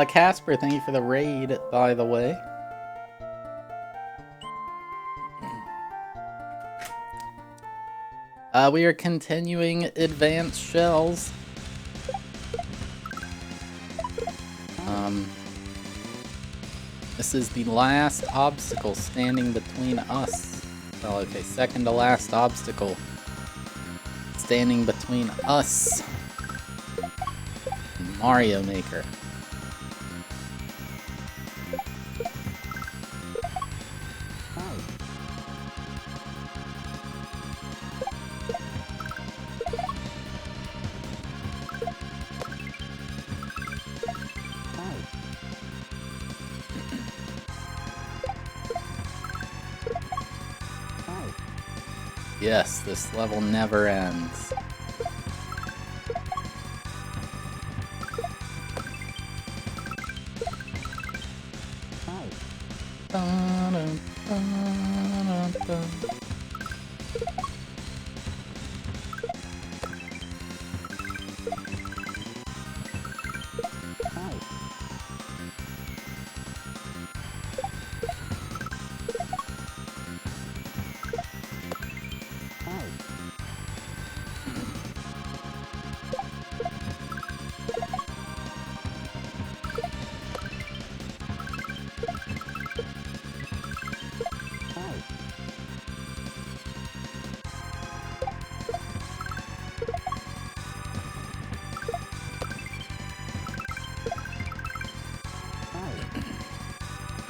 Casper, thank you for the raid, by the way. We are continuing advanced shells. This is the last obstacle standing between us. Well, okay, second to last obstacle standing between us and Mario Maker. Yes, this level never ends.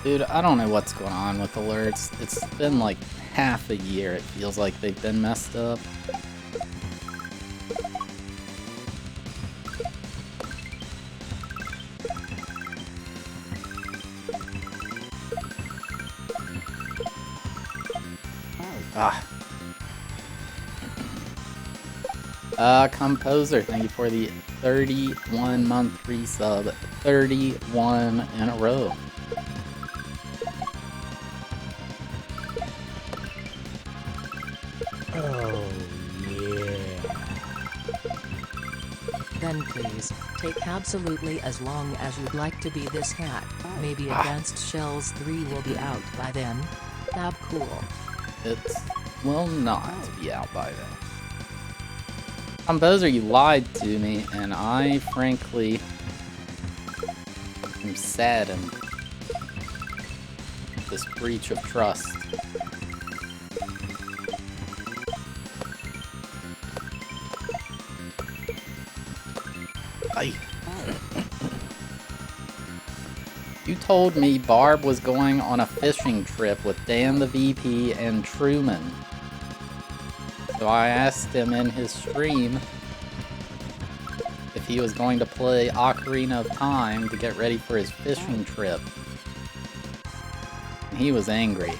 Dude, I don't know what's going on with alerts. It's been like half a year. It feels like they've been messed up. Composer, thank you for the 31-month resub. 31 in a row. Then please, take absolutely as long as you'd like to be this hat. Maybe Advanced Shells 3 will be out by then. Thab cool. It will not be out by then. Composer, you lied to me, and I frankly am saddened at this breach of trust. You told me Barb was going on a fishing trip with Dan the VP and Truman. So I asked him in his stream if he was going to play Ocarina of Time to get ready for his fishing trip. And he was angry.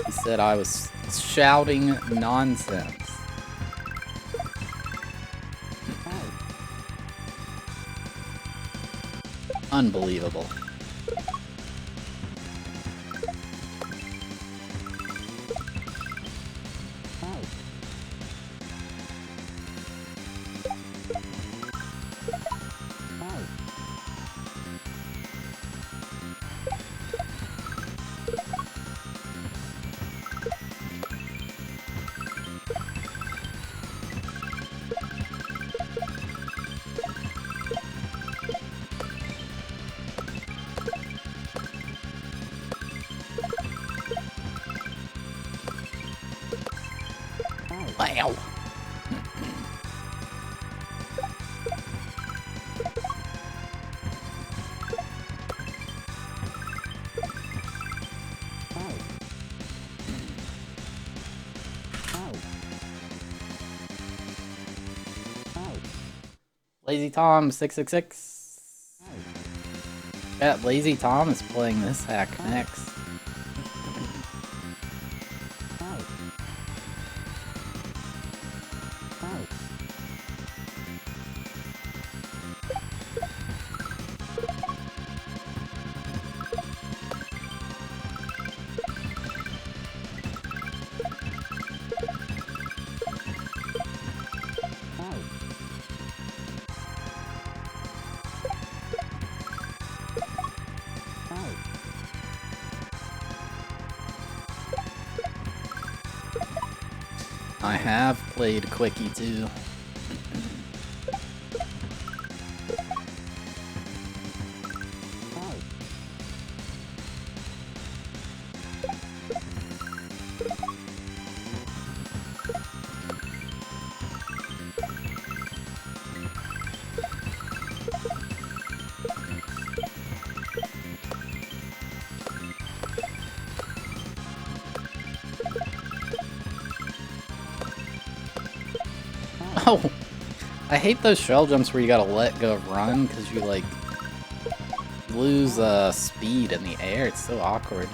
He said I was shouting nonsense. Unbelievable. Wow. Lazy Tom 666. Yeah, Lazy Tom is playing this hack next. I have played Quickie too. Oh, I hate those shell jumps where you gotta let go of run because you like lose speed in the air. It's so awkward.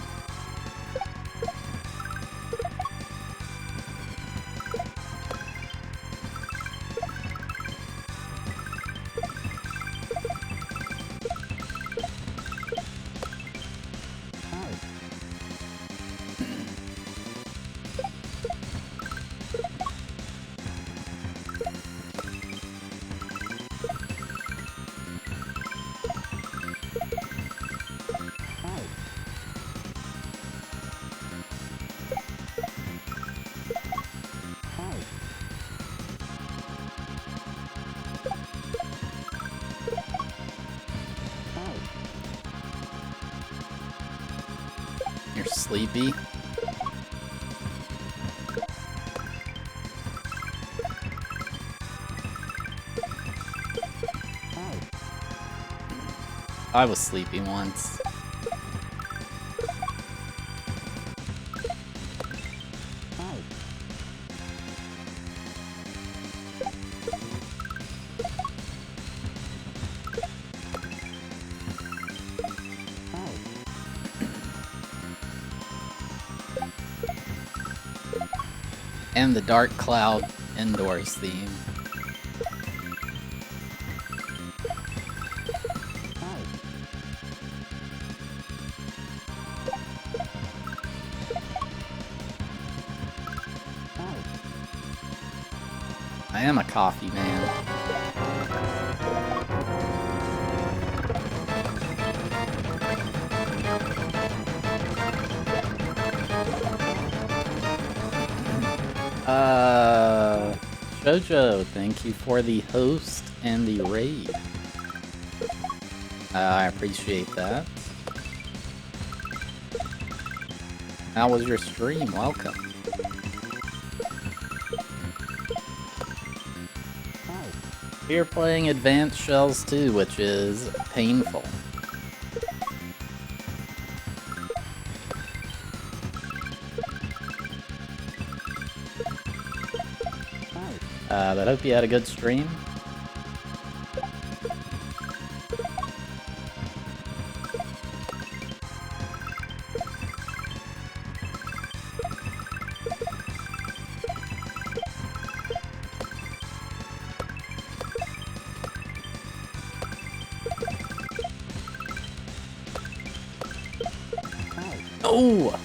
You're sleepy. I was sleepy once. And the Dark Cloud Indoors theme. I am a coffee man. Jojo, thank you for the host and the raid. I appreciate that. How was your stream? Welcome. We're playing Advanced Shells 2, which is painful. But I hope you had a good stream. Oh!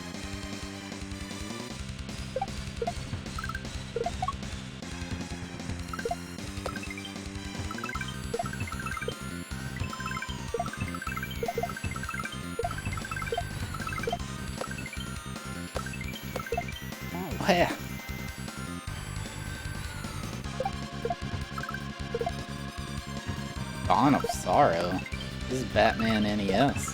Where? Dawn of Sorrow? This is Batman NES.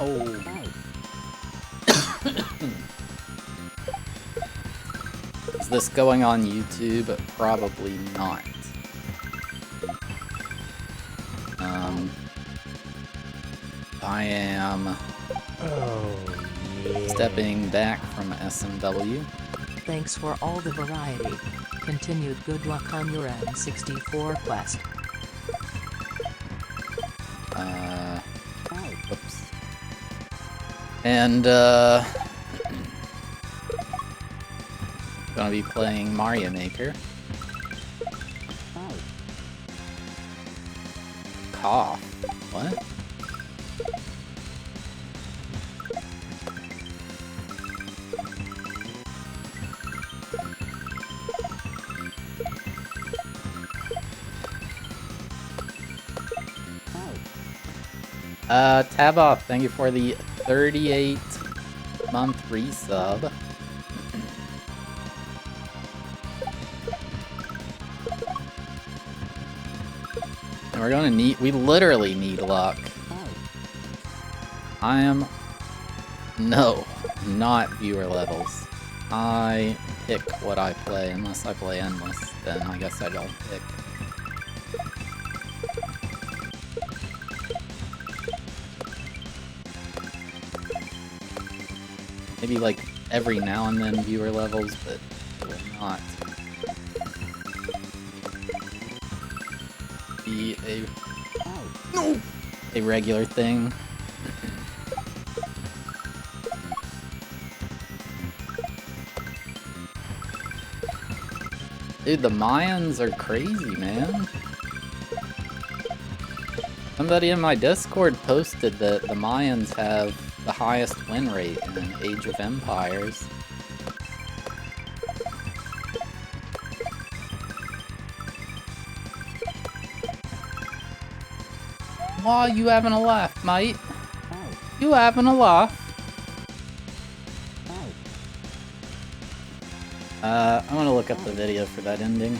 Oh. Is this going on YouTube? Probably not. I am stepping back from SMW. Thanks for all the variety. Continued good luck on your N64 quest. Whoops. And, Gonna be playing Mario Maker. Cough. What? Tab off, thank you for the 38-month resub. And we're gonna need, we literally need luck. I am, no, not viewer levels. I pick what I play, unless I play endless, then I guess I don't pick. Maybe like every now and then viewer levels, but it will not be a regular thing. Dude, the Mayans are crazy, man. Somebody in my Discord posted that the Mayans have the highest win rate in Age of Empires. Wow, you having a laugh, mate? You having a laugh? I'm gonna look up the video for that ending.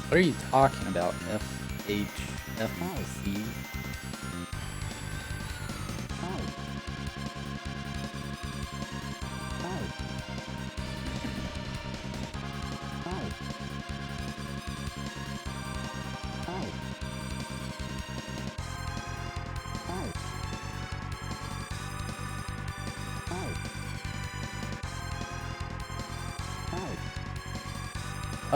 What are you talking about, FHFC?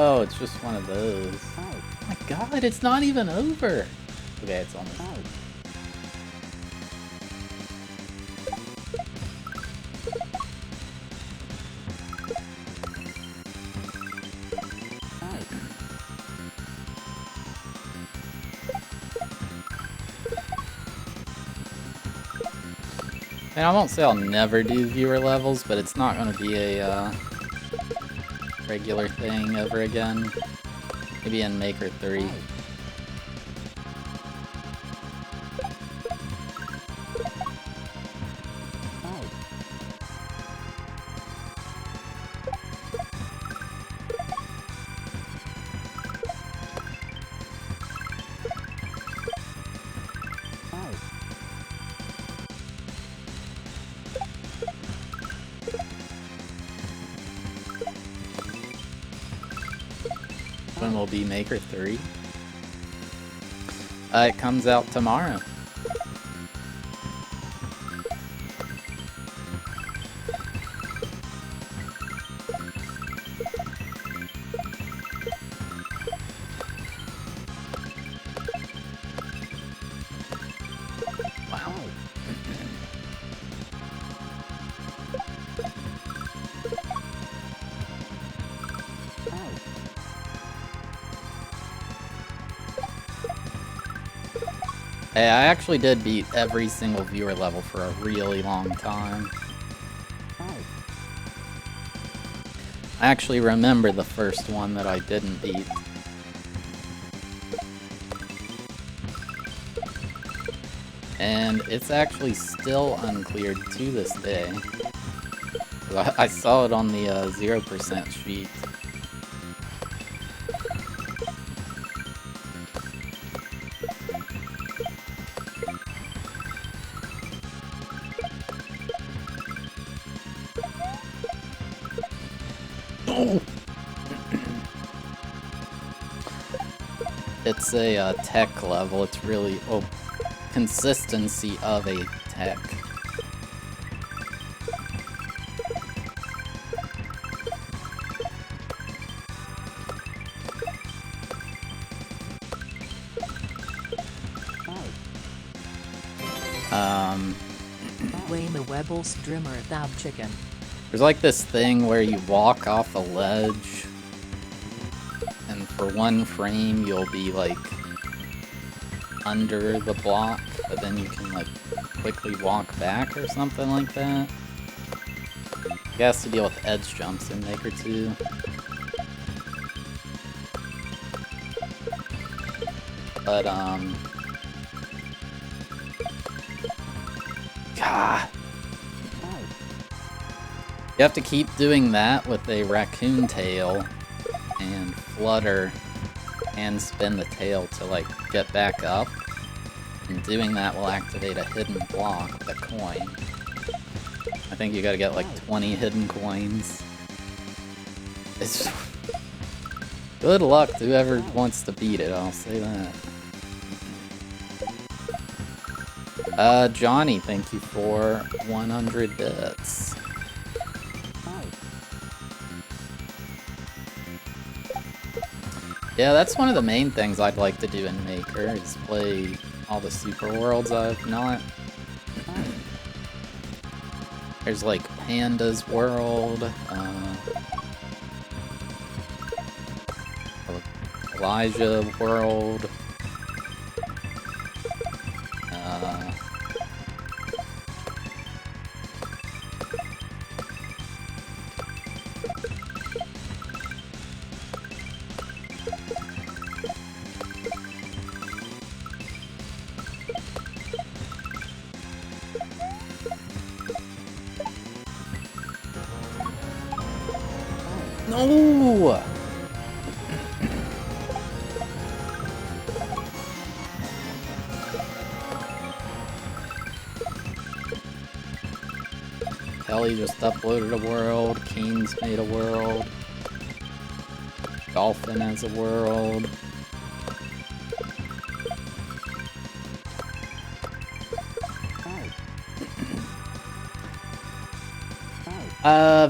Oh, it's just one of those. Oh my god, it's not even over! Okay, it's almost over. And I won't say I'll never do viewer levels, but it's not going to be a regular thing ever again. Maybe in Maker 3. When will be Maker 3? It comes out tomorrow. Wow. Hey, I actually did beat every single viewer level for a really long time. I actually remember the first one that I didn't beat. And it's actually still uncleared to this day. I saw it on the 0% sheet. It's a tech level. It's really consistency of a tech. Wayne the Webbles Drimmer Thab Chicken. There's like this thing where you walk off a ledge, and for 1 frame you'll be like under the block, but then you can like quickly walk back or something like that. You has to deal with edge jumps in Maker 2. But God. You have to keep doing that with a raccoon tail and flutter and spin the tail to like get back up. And doing that will activate a hidden block with a coin. I think you gotta get like 20 hidden coins. It's good luck to whoever wants to beat it, I'll say that. Johnny, thank you for 100 bits. Yeah, that's one of the main things I'd like to do in Maker, is play all the super worlds I've not. There's like Panda's World, Elijah World, No! Kelly just uploaded a world, Keen's made a world, Dolphin has a world.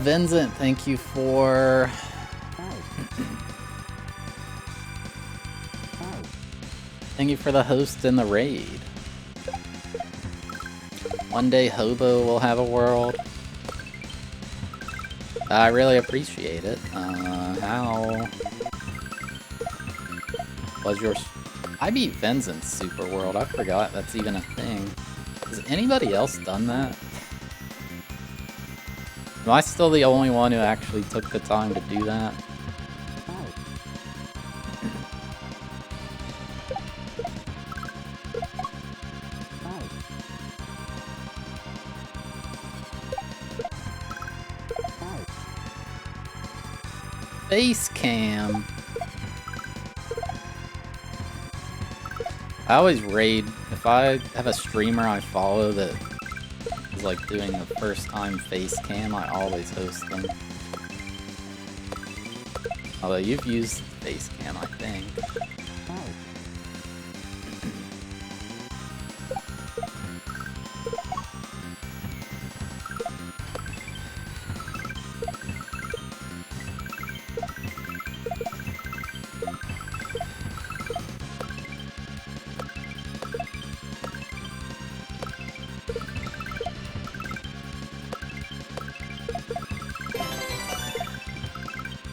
Vincent, thank you for... Thank you for the host and the raid. One day Hobo will have a world. I really appreciate it. How was your... I beat Vincent's Super World. I forgot that's even a thing. Has anybody else done that? Am I still the only one who actually took the time to do that? Face cam. I always raid if I have a streamer I follow that is like doing a first time face cam, I always host them. Although you've used face cam, I think.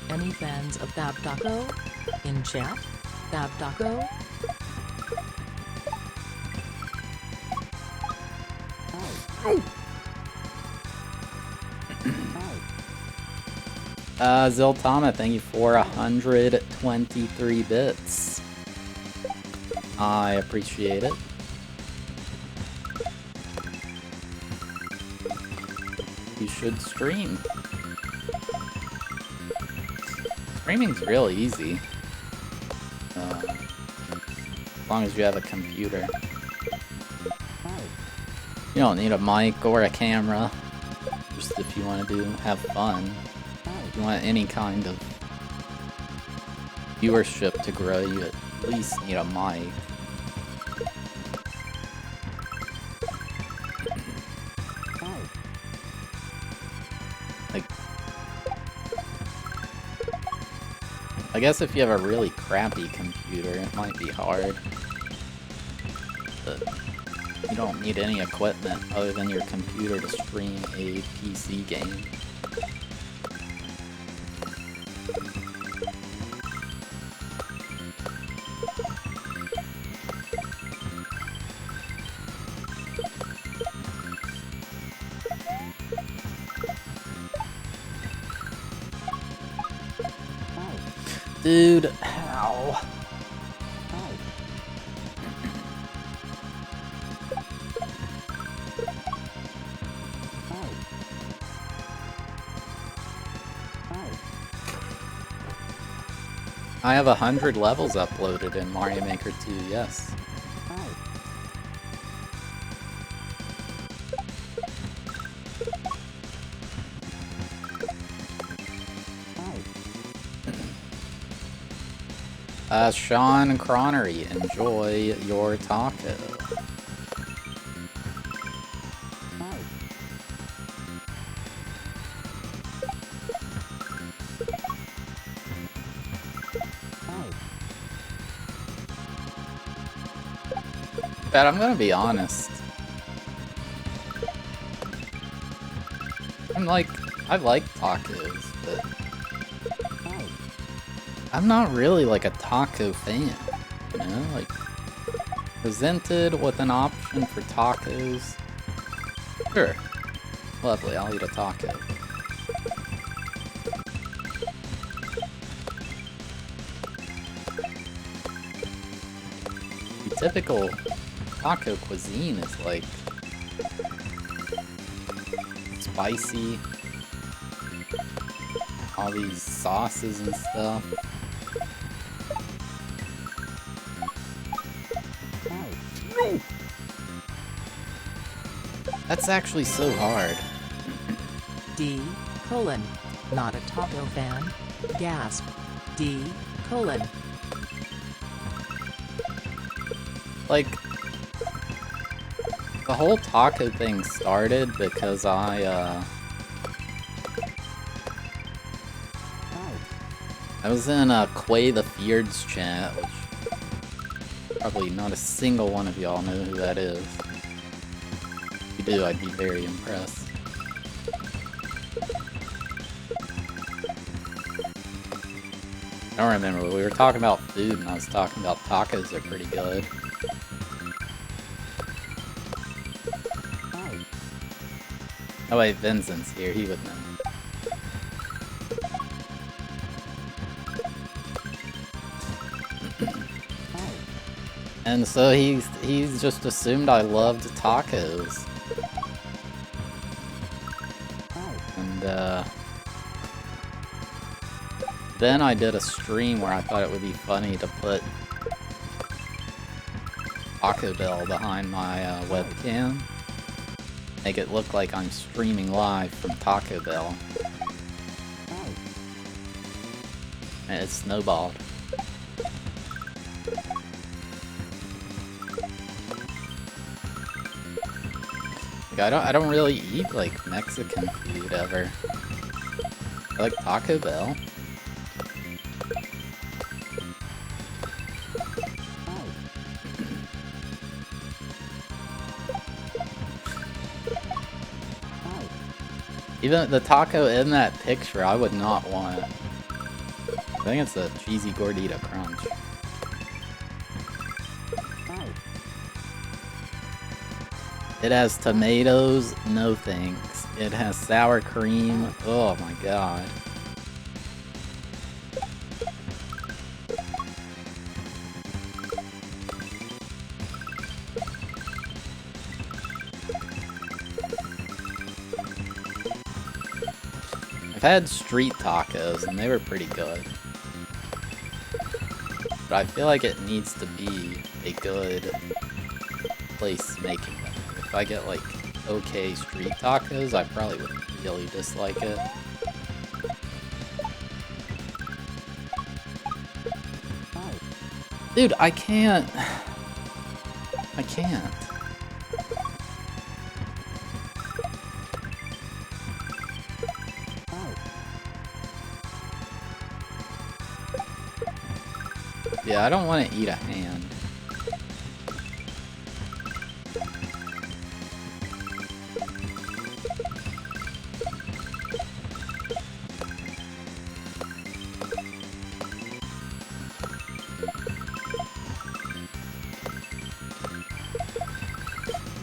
Any fans of Thab Taco? In chat? Thab Taco? Ziltama, thank you for 123 bits. I appreciate it. You should stream. Streaming's real easy. As long as you have a computer. You don't need a mic or a camera. Just if you want to have fun. If you want any kind of viewership to grow, you at least need a mic. I guess if you have a really crappy computer, it might be hard. But You don't need any equipment other than your computer to stream a PC game. Dude, how? I have 100 levels uploaded in Mario Maker 2, yes. Sean Cronery, enjoy your taco. But I'm gonna be honest. I like tacos, but I'm not really like a taco fan, you know? Like, presented with an option for tacos, sure, lovely, I'll eat a taco. The typical taco cuisine is like spicy, all these sauces and stuff. That's actually so hard. D: not a taco fan. Gasp. D: Like, the whole taco thing started because I was in Quay the Feared's chat, which probably not a single one of y'all know who that is. If you do, I'd be very impressed. I don't remember, we were talking about food and I was talking about tacos are pretty good. Oh wait, Vincent's here, he would know. And so he's just assumed I loved tacos. And then I did a stream where I thought it would be funny to put Taco Bell behind my webcam. Make it look like I'm streaming live from Taco Bell. And it snowballed. Like, I don't really eat like Mexican food ever. I like Taco Bell. Even the taco in that picture, I would not want it. I think it's a cheesy gordita crunch. It has tomatoes, no thanks. It has sour cream, oh my god. I've had street tacos and they were pretty good. But I feel like it needs to be a good place making them. If I get like okay street tacos, I probably would really dislike it. Dude, I can't. I can't. Yeah, I don't want to eat a hand.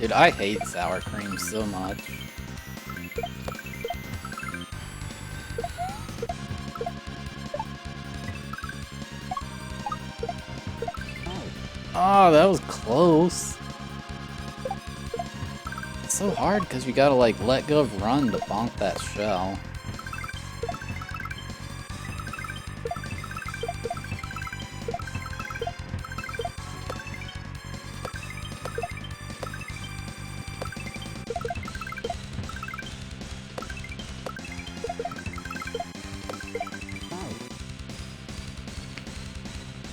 Dude, I hate sour cream so much. Oh, that was close. It's so hard because you gotta like let go of run to bonk that shell.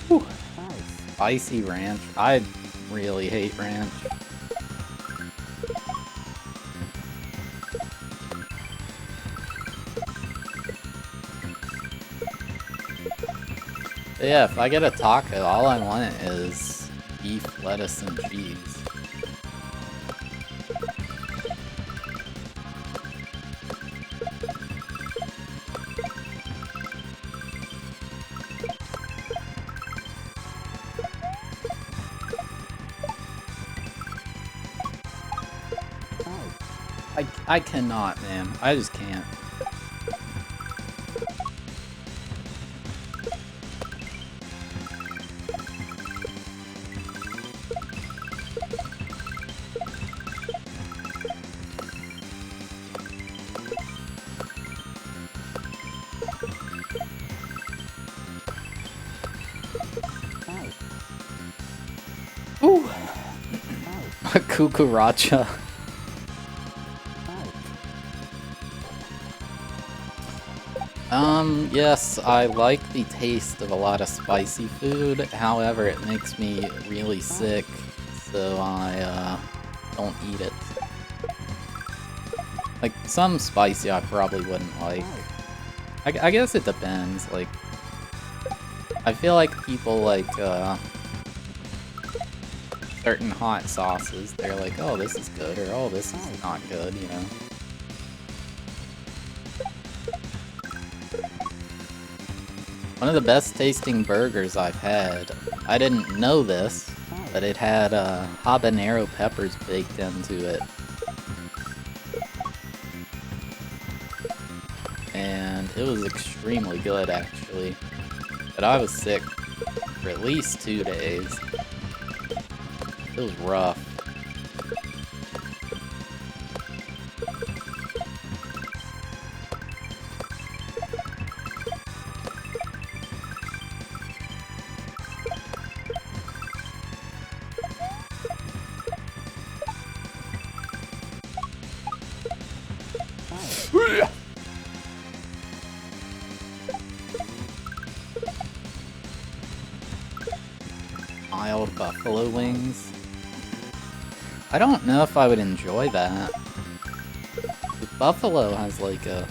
Whew. Spicy ranch. I really hate ranch. But yeah, if I get a taco, all I want is beef, lettuce, and cheese. I cannot, man. I just can't. Ooh. A cucaracha. Yes, I like the taste of a lot of spicy food, however, it makes me really sick, so I, don't eat it. Like, some spicy I probably wouldn't like. I guess it depends, like, I feel like people like, certain hot sauces, they're like, oh, this is good, or oh, this is not good, you know? One of the best tasting burgers I've had, I didn't know this, but it had habanero peppers baked into it. And it was extremely good, actually. But I was sick for at least 2 days. It was rough. Mild buffalo wings. I don't know if I would enjoy that. The buffalo has like a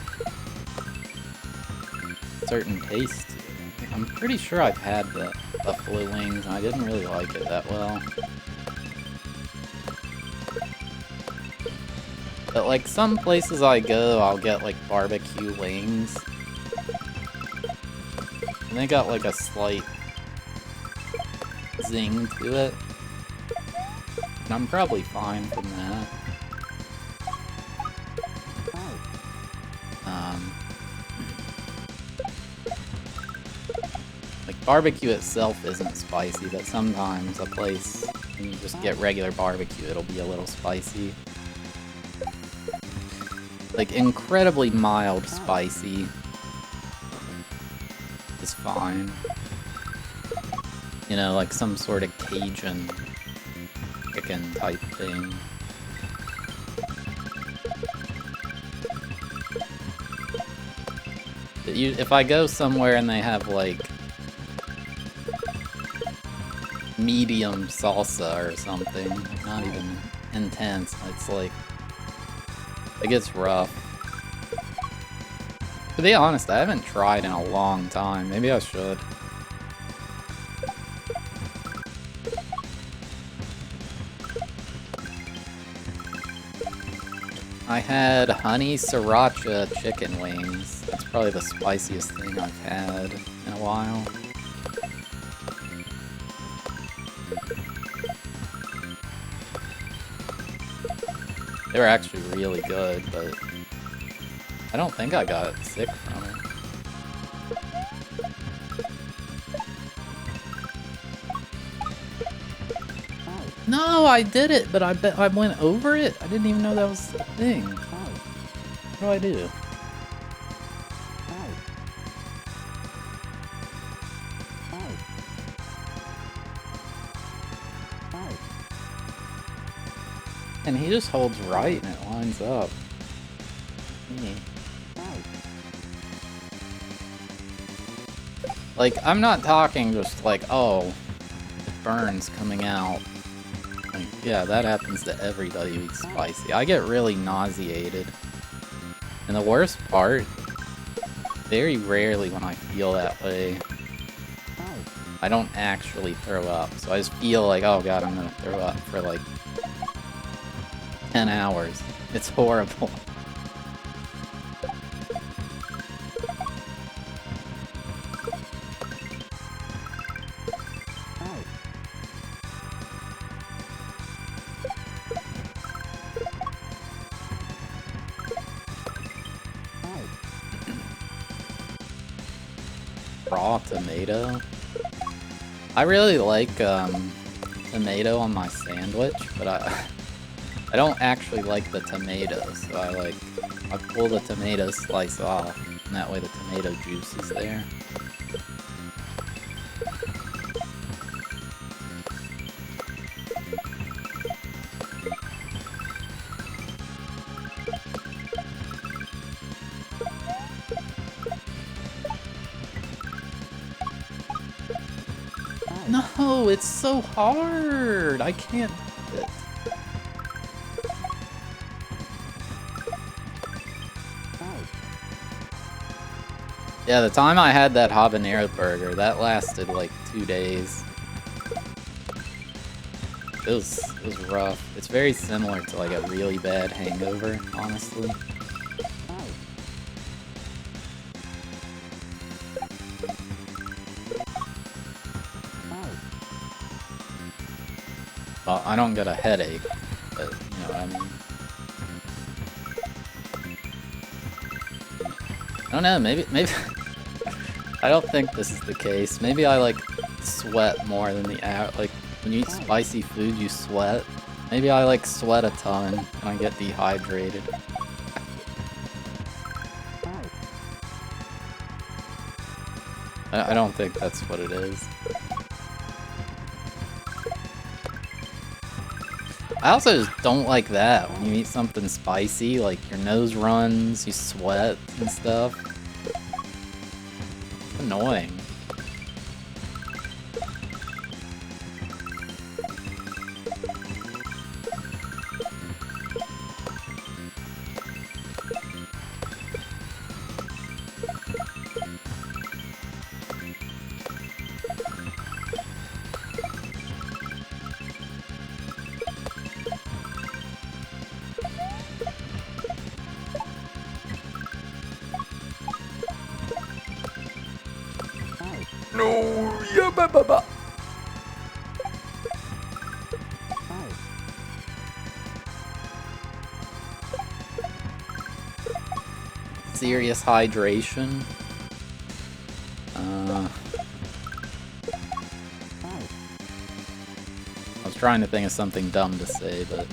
certain taste to it. I'm pretty sure I've had the buffalo wings and I didn't really like it that well. But like some places I go, I'll get like barbecue wings. And they got like a slight zing to it. And I'm probably fine from that. Like barbecue itself isn't spicy, but sometimes a place, when you just get regular barbecue, it'll be a little spicy. Like incredibly mild spicy is fine. You know, like some sort of Cajun chicken type thing. But if I go somewhere and they have like medium salsa or something, not even intense, it's like, it gets rough. To be honest, I haven't tried in a long time. Maybe I should. I had honey sriracha chicken wings. That's probably the spiciest thing I've had in a while. They were actually really good, but I don't think I got sick from it. No, I did it, but I bet I went over it. I didn't even know that was a thing. What do I do? And he just holds right and it lines up. Like, I'm not talking just like, oh, it burns coming out. Like, yeah, that happens to everybody who eats spicy. I get really nauseated. And the worst part, very rarely when I feel that way, I don't actually throw up. So I just feel like, oh god, I'm gonna throw up for like 10 hours. It's horrible. Raw tomato. I really like tomato on my sandwich, but I don't actually like the tomato, so I pull the tomato slice off, and that way the tomato juice is there. No, it's so hard! I can't do it. Yeah, the time I had that habanero burger, that lasted like 2 days. It was rough. It's very similar to like a really bad hangover, honestly. Well, I don't get a headache, but you know what I mean. I don't know, maybe I don't think this is the case. Maybe I like sweat more than the like when you eat spicy food you sweat. Maybe I like sweat a ton and I get dehydrated. I don't think that's what it is. I also just don't like that. When you eat something spicy, like your nose runs, you sweat and stuff. It's annoying. No, yeah, ba. Serious hydration. I was trying to think of something dumb to say, but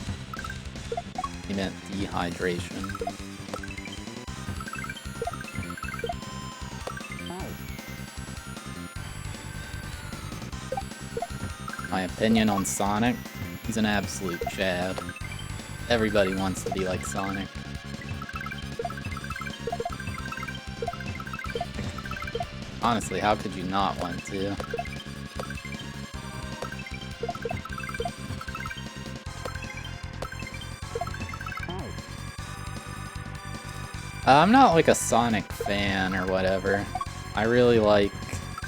he meant dehydration. My opinion on Sonic, he's an absolute Chad. Everybody wants to be like Sonic. Honestly, how could you not want to? I'm not like a Sonic fan or whatever. I really like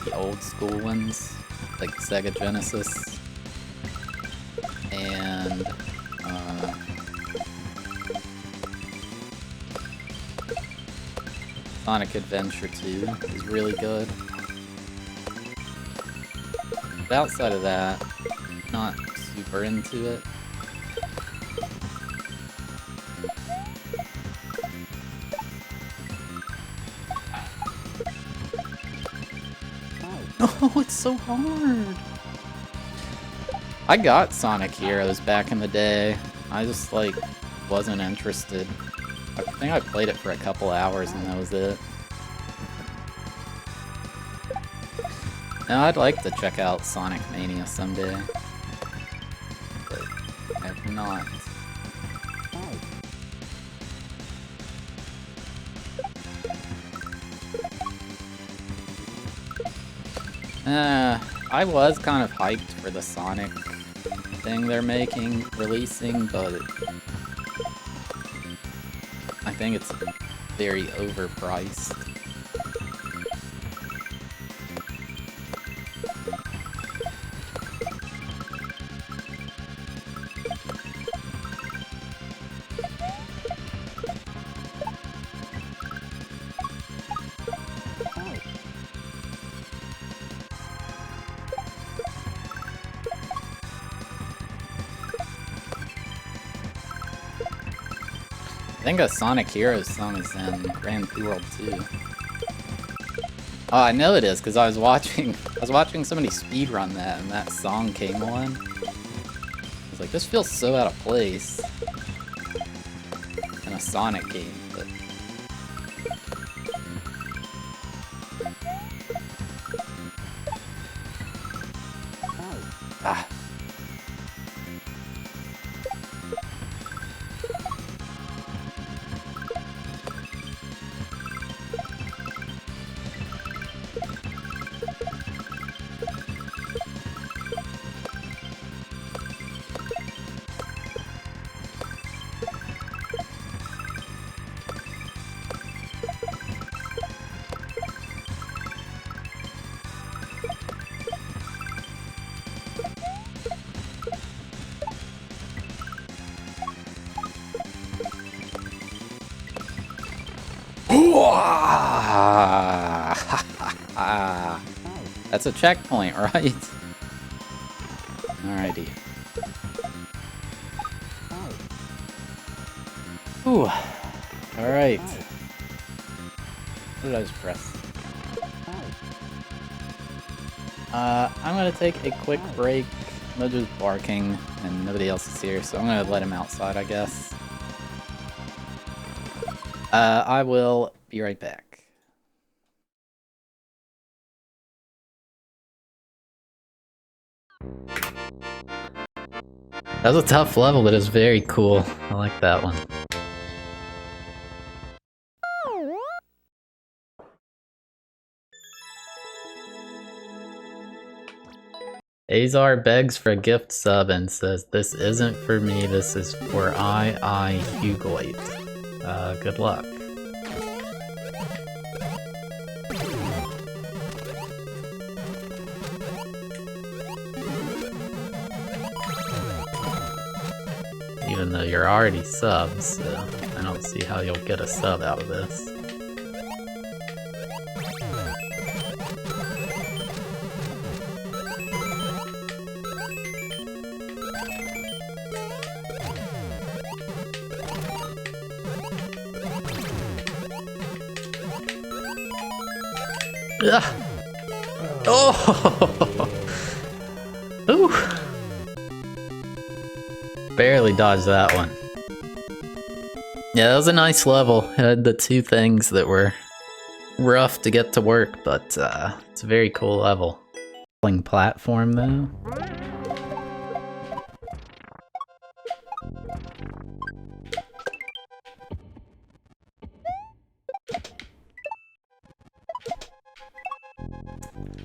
the old school ones, like Sega Genesis. And Sonic Adventure 2 is really good. But outside of that, not super into it. No, it's so hard. I got Sonic Heroes back in the day. I just, like, wasn't interested. I think I played it for a couple hours and that was it. Now, I'd like to check out Sonic Mania someday. But I have not. I was kind of hyped for the Sonic thing they're releasing, but I think it's very overpriced. I think a Sonic Heroes song is in Grand Blue World 2. Oh, I know it is, because I was watching somebody speedrun that, and that song came on. I was like, this feels so out of place in a Sonic game, but... Ah. That's a checkpoint, right? Alrighty. Ooh. Alright. What did I just press? I'm gonna take a quick break. Mojo's barking and nobody else is here, so I'm gonna let him outside, I guess. I will be right back. That was a tough level, but it's very cool. I like that one. Azar begs for a gift sub and says, "This isn't for me, this is for I, Hugoid." Good luck. Even though you're already subbed, so I don't see how you'll get a sub out of this. Ugh. Oh! Ooh! Barely dodged that one. Yeah, that was a nice level. It had the two things that were rough to get to work, but it's a very cool level. Platform though.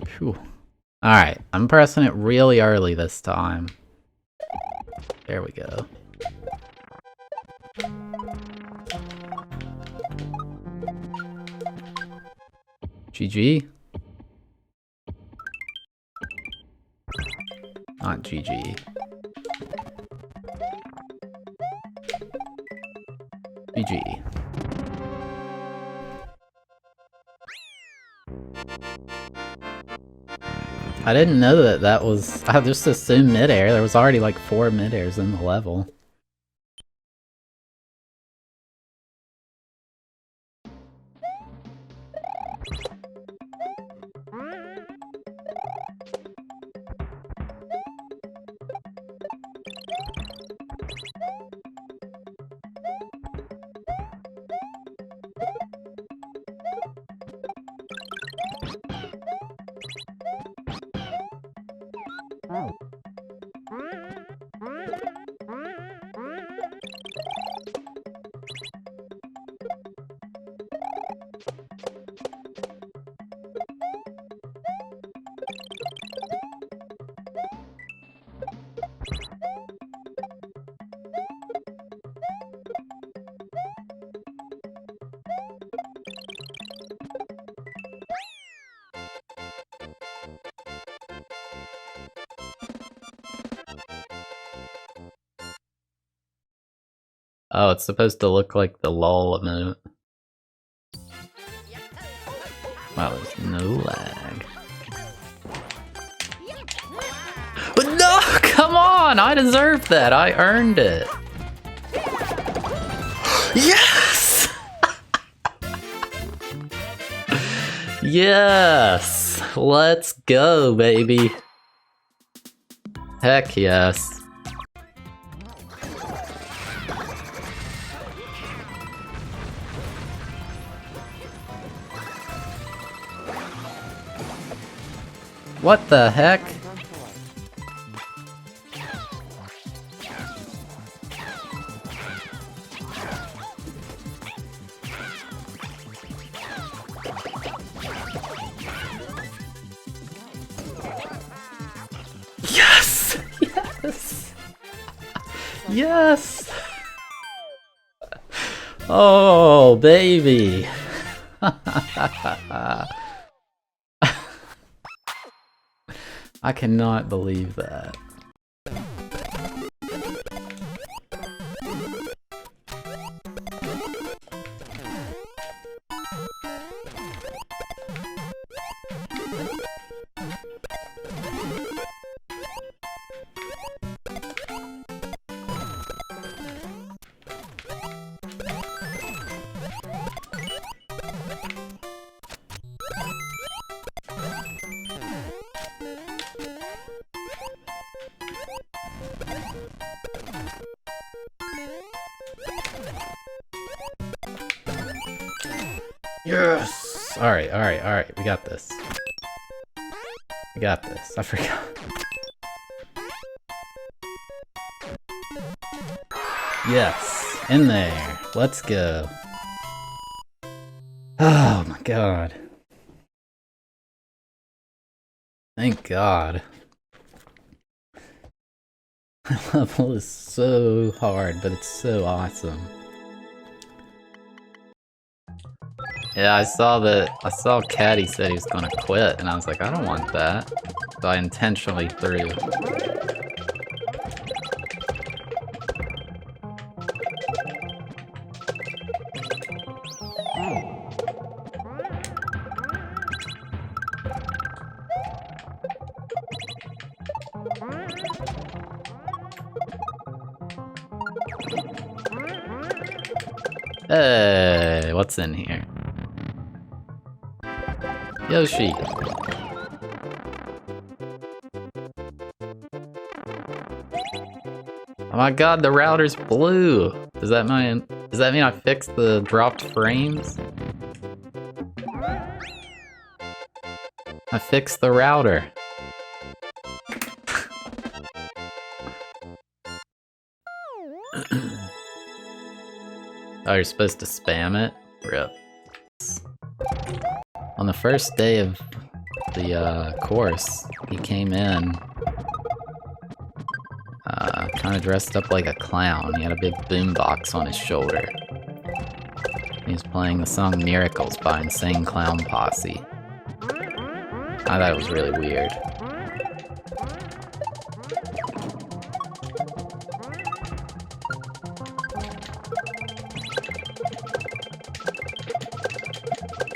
Phew. Alright, I'm pressing it really early this time. There we go. GG? Not GG. GG. I didn't know that was... I just assumed mid-air. There was already like 4 mid-airs in the level. Oh, it's supposed to look like the LOL emote. Wow, there's no lag. But no! Come on! I deserve that! I earned it! Yes! Yes! Let's go, baby! Heck yes. What the heck? Yes! Yes! Yes! Oh, baby! I cannot believe that. Yes! Alright, we got this. We got this, I forgot. Yes, in there. Let's go. Oh my god. Thank God. The level is so hard, but it's so awesome. Yeah, I saw Caddy said he was gonna quit, and I was like, I don't want that. So I intentionally threw. Hey, what's in here? Yoshi. Oh my god, the router's blue. Does that mean I fixed the dropped frames? I fixed the router. Oh, you're supposed to spam it? Rip. On the first day of the course, he came in kind of dressed up like a clown. He had a big boombox on his shoulder. He was playing the song Miracles by Insane Clown Posse. I thought it was really weird.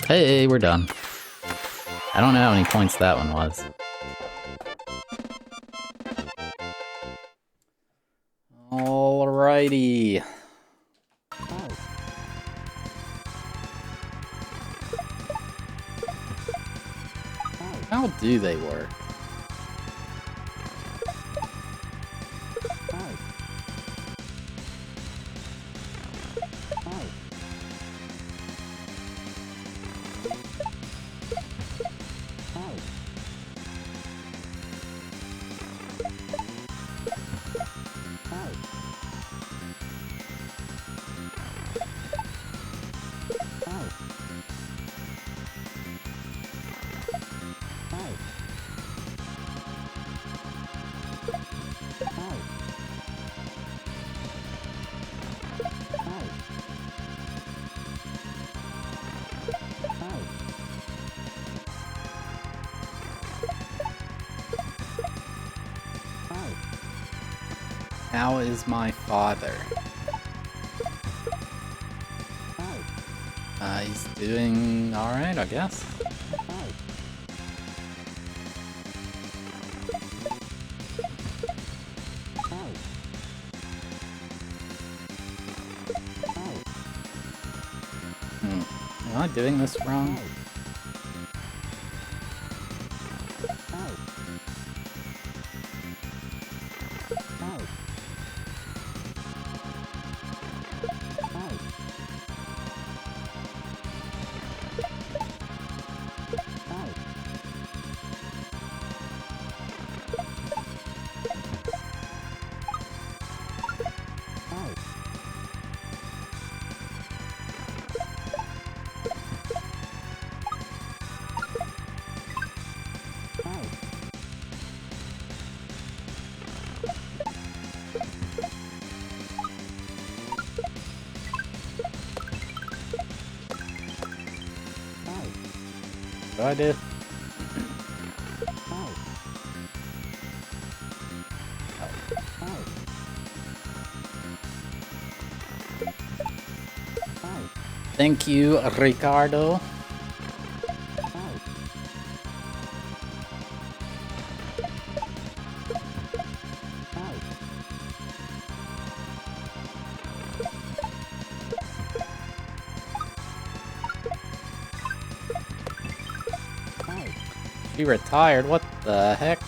Hey, we're done. I don't know how many points that one was. Alrighty. How do they work? How is my father? He's doing alright, I guess. Am I doing this wrong? What do I do? Thank you, Ricardo. She retired? What the heck?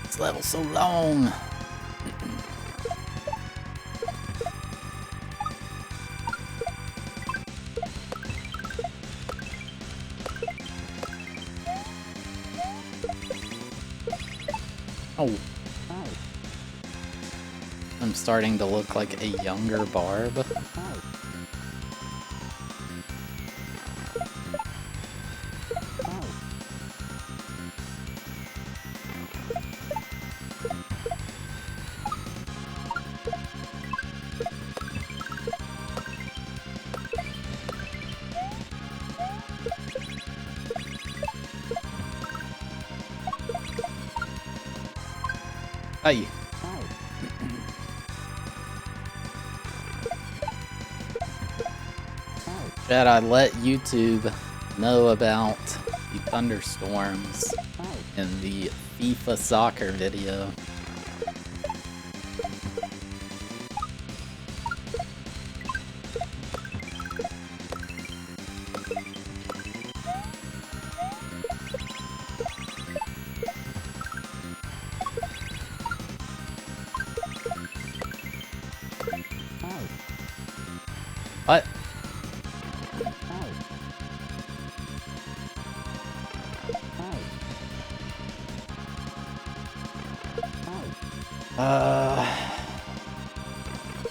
This level's so long. Oh. I'm starting to look like a younger Barb. Hey. Chad, I let YouTube know about the thunderstorms in the FIFA soccer video. What?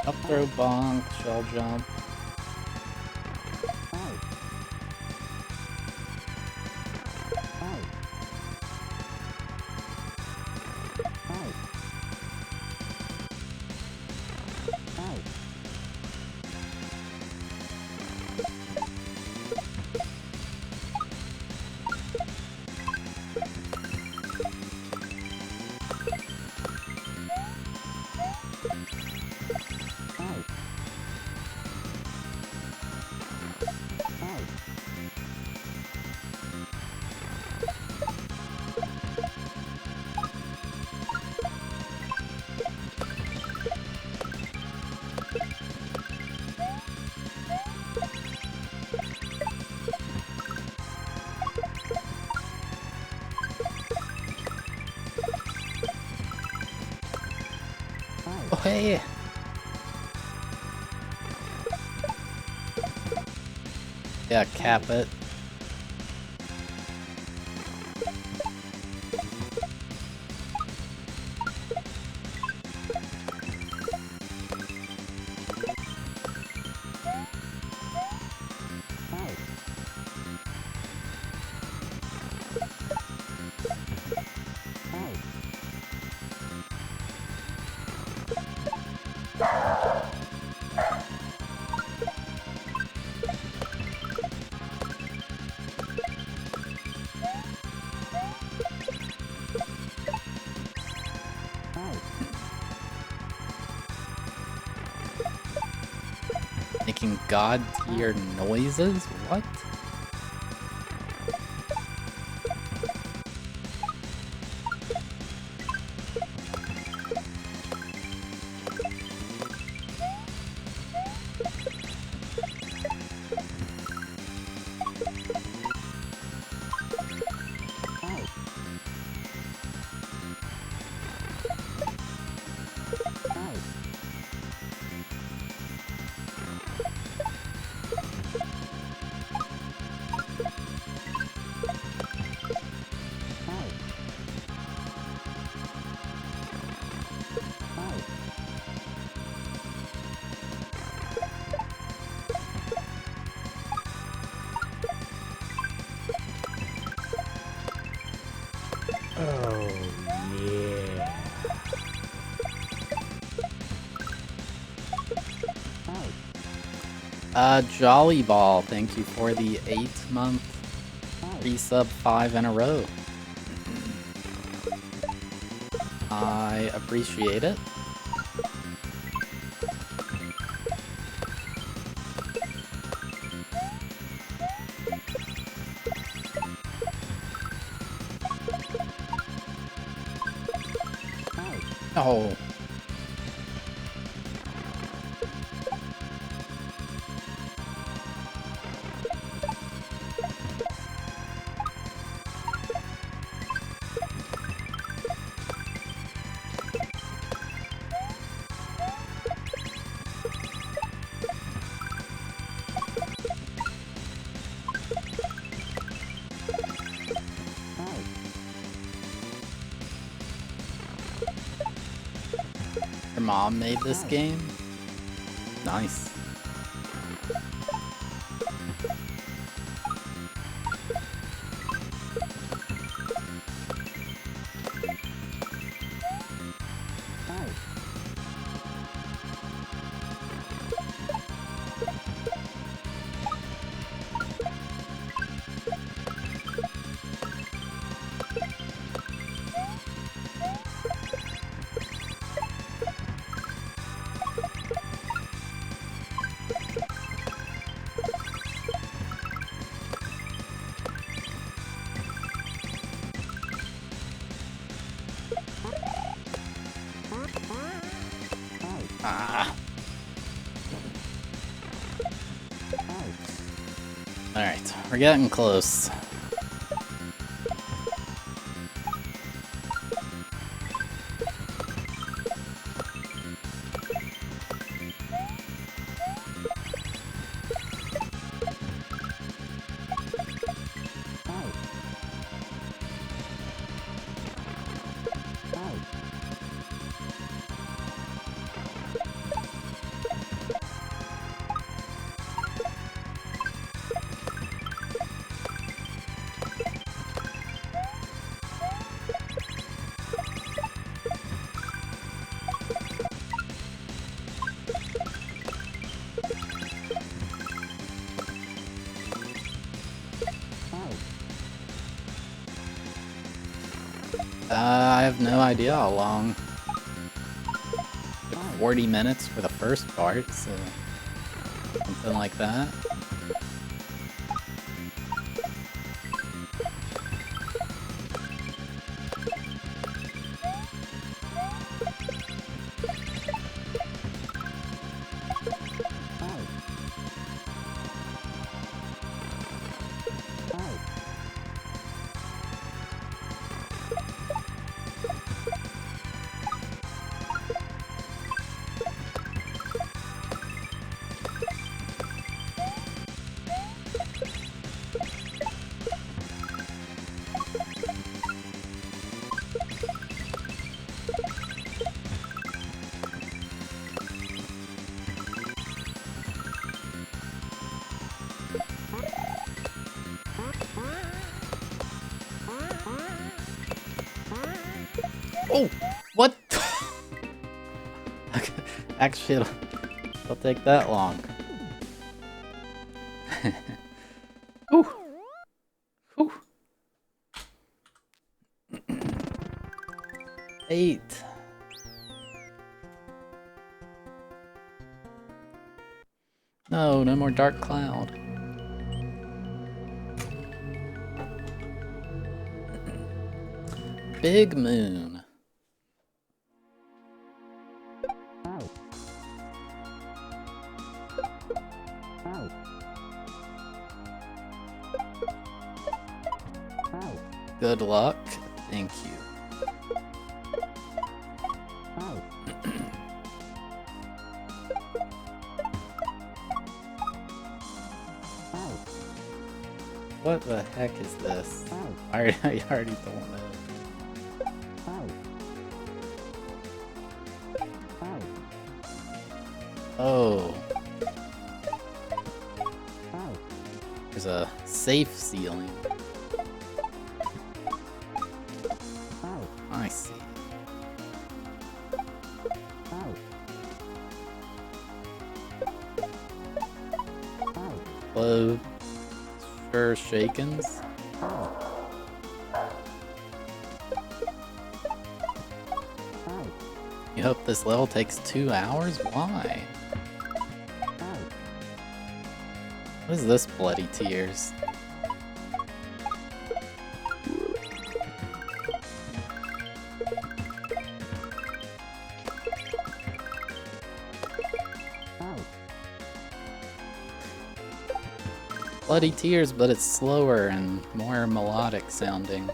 Up throw, bonk, shell jump. Oh, hey! Yeah, cap it. Making god tier noises? What? Oh, yeah. Jolly Ball, thank you for the 8-month resub 5 in a row. I appreciate it. Oh. Your mom made this game? Nice. Ah. Alright, we're getting close. I have no idea how long. Like 40 minutes for the first part, so something like that. Actually, it'll take that long. Whew. Whew. 8. No, no more dark cloud. Big moon. Good luck. Thank you. What the heck is this? I already don't know. Oh. There's a safe ceiling. I see. Hello, Sure Shakens. You hope this level takes 2 hours? Why? What is this bloody tears? Bloody tears, but it's slower and more melodic sounding.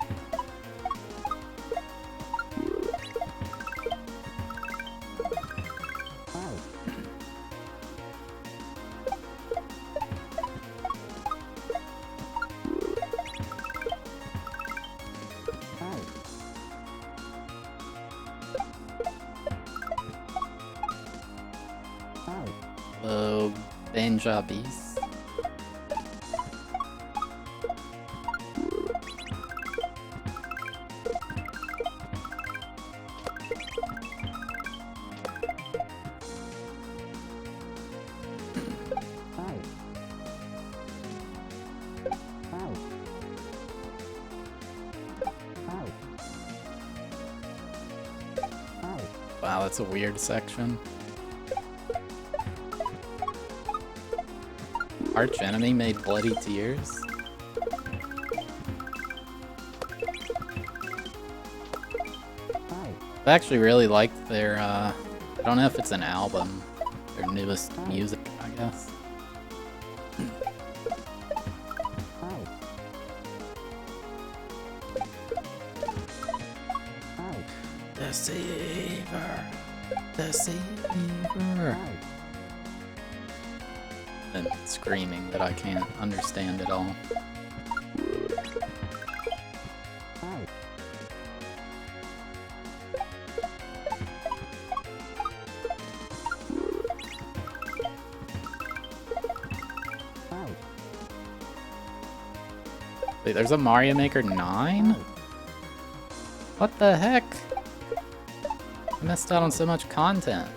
Hello, Banjabis. Wow, that's a weird section. Arch enemy made bloody tears? I actually really liked their, I don't know if it's an album, their newest music, I guess. Deceiver! Deceiver! And screaming that I can't understand at all. Wait, there's a Mario Maker 9? What the heck? I missed out on so much content.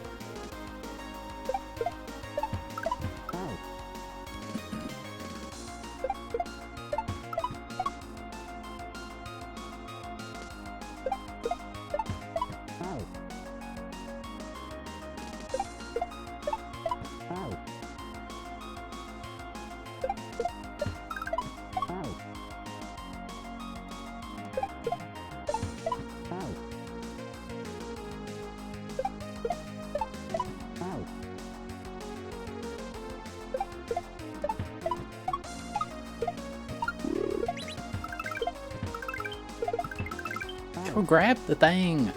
Go grab the thing!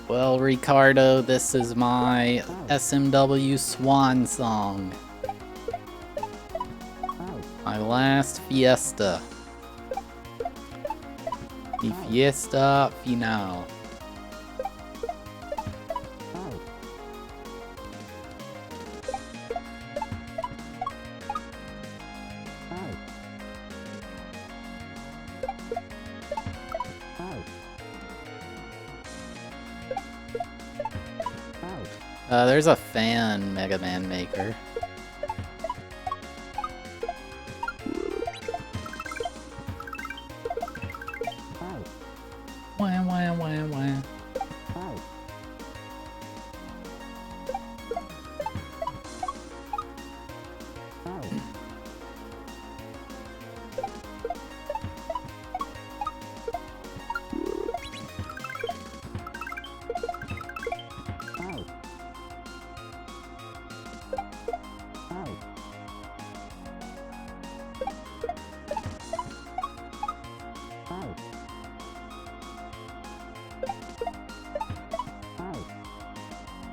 Well, Ricardo, this is my SMW swan song. My last fiesta. The fiesta finale. There's a fan Mega Man Maker. Wah, wah, wah, wah.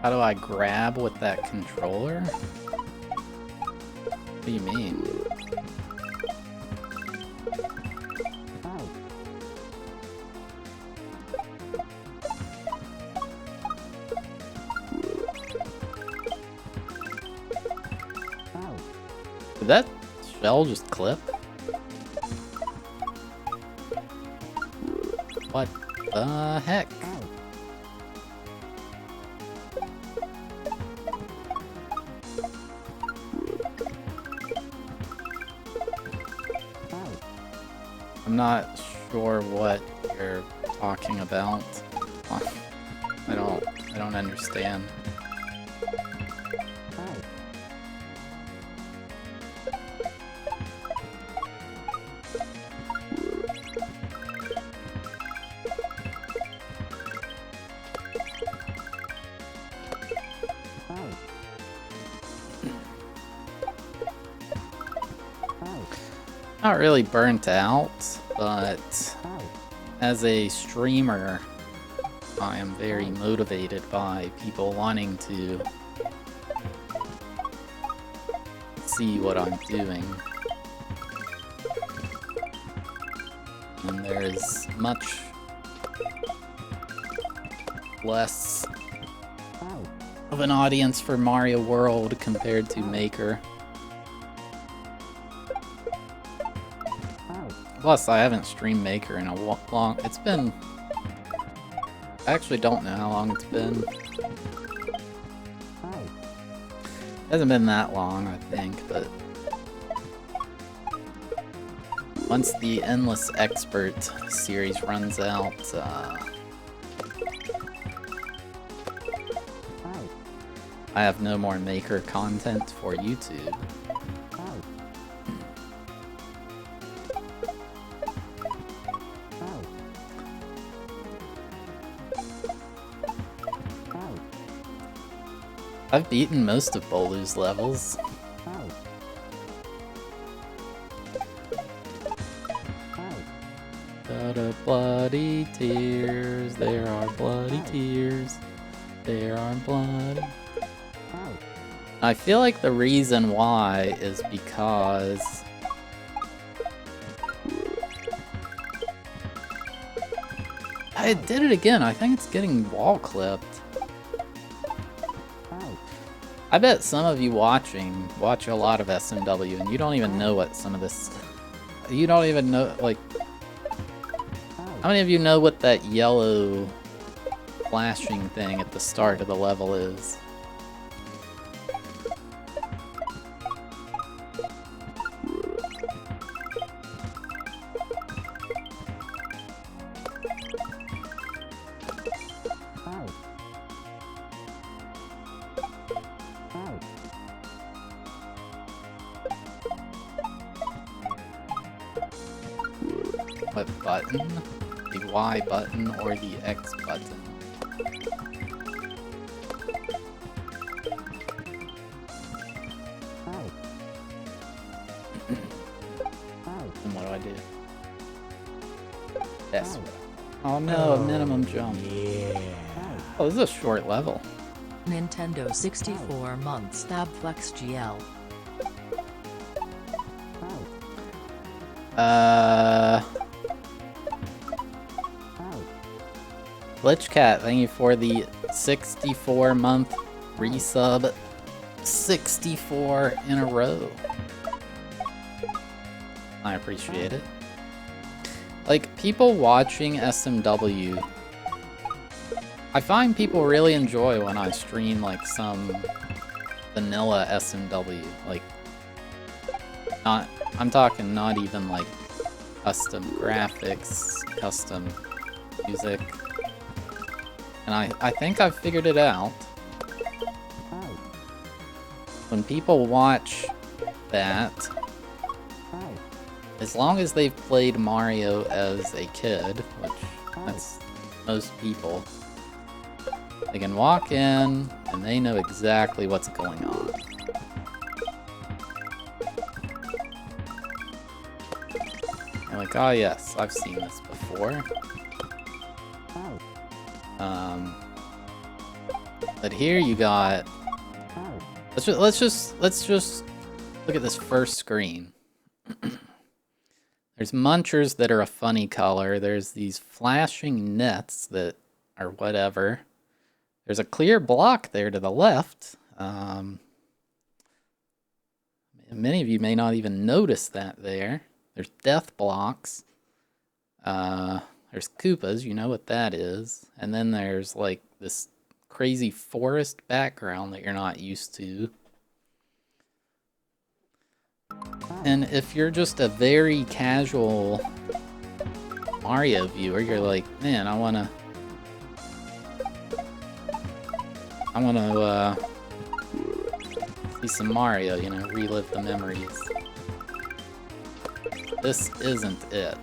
How do I grab with that controller? What do you mean? Did that shell just clip? What the heck? I'm not sure what you're talking about. I don't understand. Not really burnt out, but as a streamer, I am very motivated by people wanting to see what I'm doing. And there's much less of an audience for Mario World compared to Maker. Plus, I haven't streamed Maker in a long... It's been... I actually don't know how long it's been. It hasn't been that long, I think, but... Once the Endless Expert series runs out, I have no more Maker content for YouTube. I've beaten most of Bolu's levels. Bloody tears, there are bloody tears, there are bloody... I feel like the reason why is because... I did it again, I think it's getting wall clipped. I bet some of you watch a lot of SMW, and you don't even know what some of this... You don't even know, like... How many of you know what that yellow flashing thing at the start of the level is? What button? The Y button or the X button? And what do I do? That's what Oh no, a minimum jump. Yeah. Oh, this is a short level. Nintendo 64 months Thab Flex GL. Glitchcat, thank you for the 64-month resub. 64 in a row. I appreciate it. Like, people watching SMW I find people really enjoy when I stream like some vanilla SMW, like I'm talking not even like custom graphics, custom music. And I think I've figured it out. When people watch that, as long as they've played Mario as a kid, which that's most people, they can walk in and they know exactly what's going on. They're like, oh yes, I've seen this before. But here you got. Let's just look at this first screen. There's munchers that are a funny color. There's these flashing nets that are whatever. There's a clear block there to the left. Many of you may not even notice that there. There's death blocks. There's Koopas, you know what that is. And then there's like this crazy forest background that you're not used to. And if you're just a very casual Mario viewer, you're like, man, I wanna see some Mario, you know, relive the memories. This isn't it.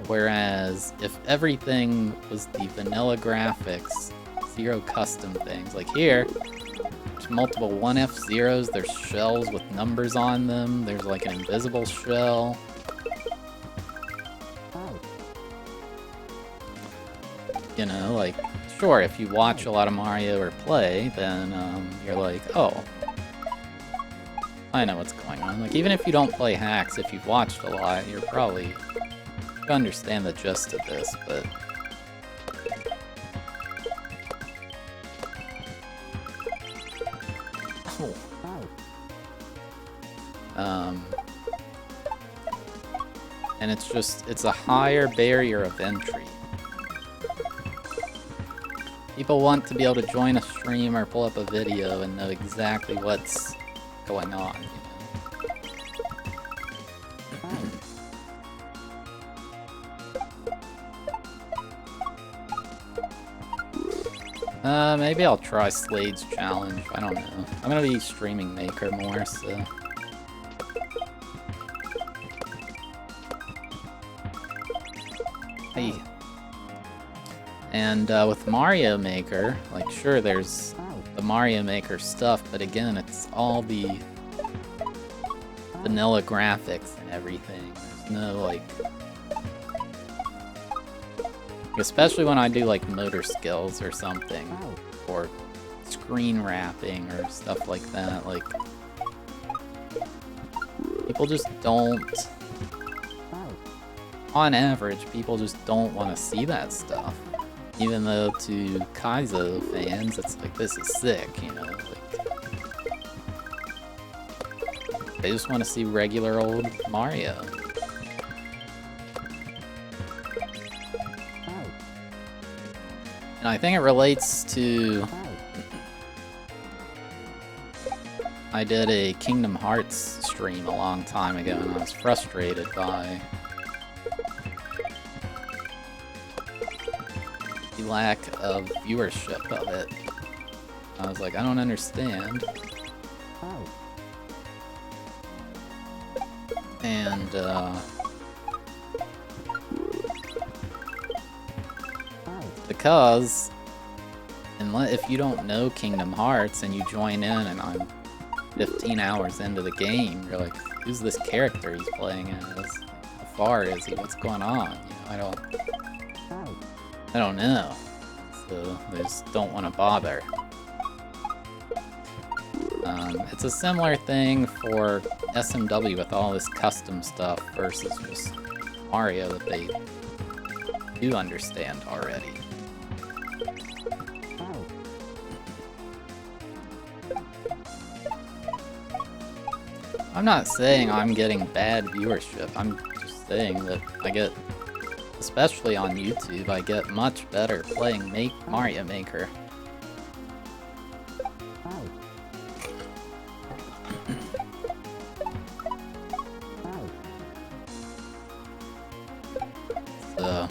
Whereas if everything was the vanilla graphics, zero custom things, like here, there's multiple 1F-Zeros, there's shells with numbers on them, there's like an invisible shell. You know, like, sure, if you watch a lot of Mario or play, then you're like, oh, I know what's going on. Like, even if you don't play hacks, if you've watched a lot, you understand the gist of this, but and it's a higher barrier of entry. People want to be able to join a stream or pull up a video and know exactly what's going on, you know? Maybe I'll try Slade's challenge, I don't know. I'm gonna be streaming Maker more, so... Hey. And with Mario Maker, like, sure, there's the Mario Maker stuff, but again, it's all the vanilla graphics and everything. There's no, like... Especially when I do, like, motor skills or something, or screen wrapping or stuff like that, like... People just don't... On average, people just don't want to see that stuff. Even though to Kaizo fans, it's like, this is sick, you know? Like, they just want to see regular old Mario. And I think it relates to... I did a Kingdom Hearts stream a long time ago, and I was frustrated by the lack of viewership of it. I was like, I don't understand. And, because if you don't know Kingdom Hearts and you join in and I'm 15 hours into the game, you're like, who's this character he's playing as? How far is he? What's going on? You know, I don't know. So they just don't want to bother. It's a similar thing for SMW with all this custom stuff versus just Mario that they do understand already. I'm not saying I'm getting bad viewership. I'm just saying that I get especially on YouTube, I get much better playing Mario Maker. So...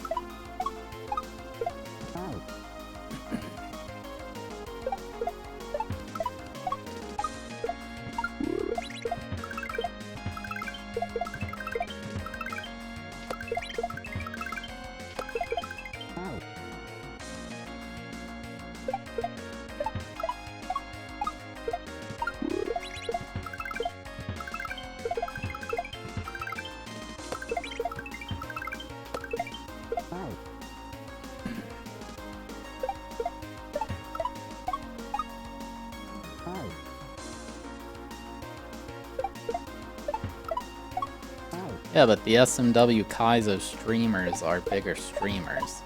Yeah, but the SMW Kaizo streamers are bigger streamers.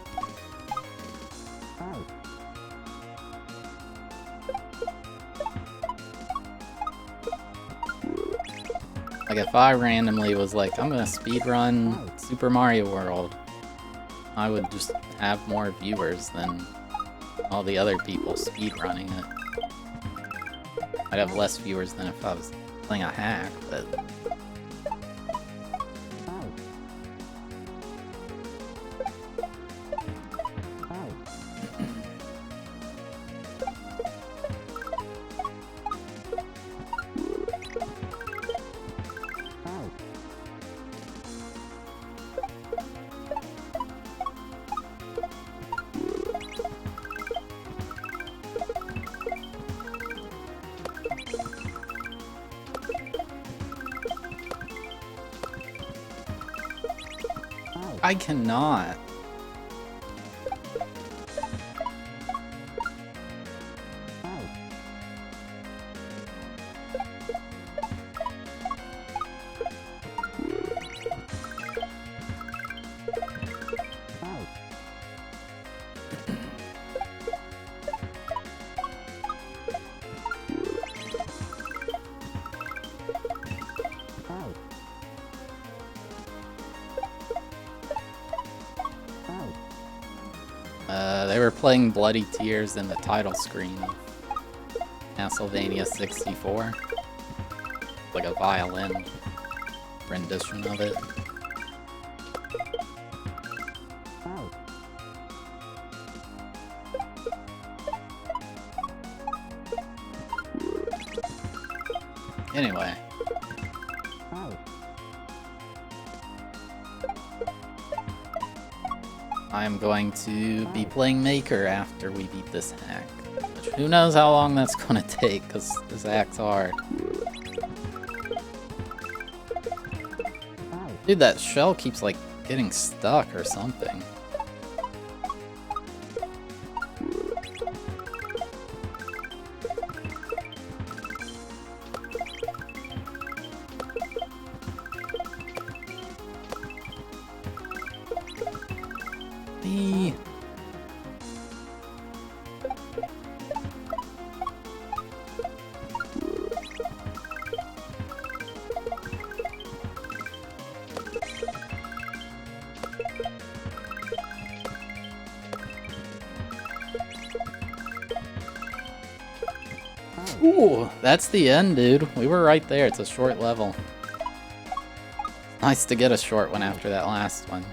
Like, if I randomly was like, I'm gonna speedrun Super Mario World, I would just have more viewers than all the other people speedrunning it. I'd have less viewers than if I was playing a hack, but... I cannot. They were playing Bloody Tears in the title screen of Castlevania 64. Like a violin rendition of it. Anyway. I am going to be playing Maker after we beat this hack. Which, who knows how long that's gonna take, because this hack's hard. Dude, that shell keeps, like, getting stuck or something. Ooh, that's the end, dude. We were right there. It's a short level. Nice to get a short one after that last one.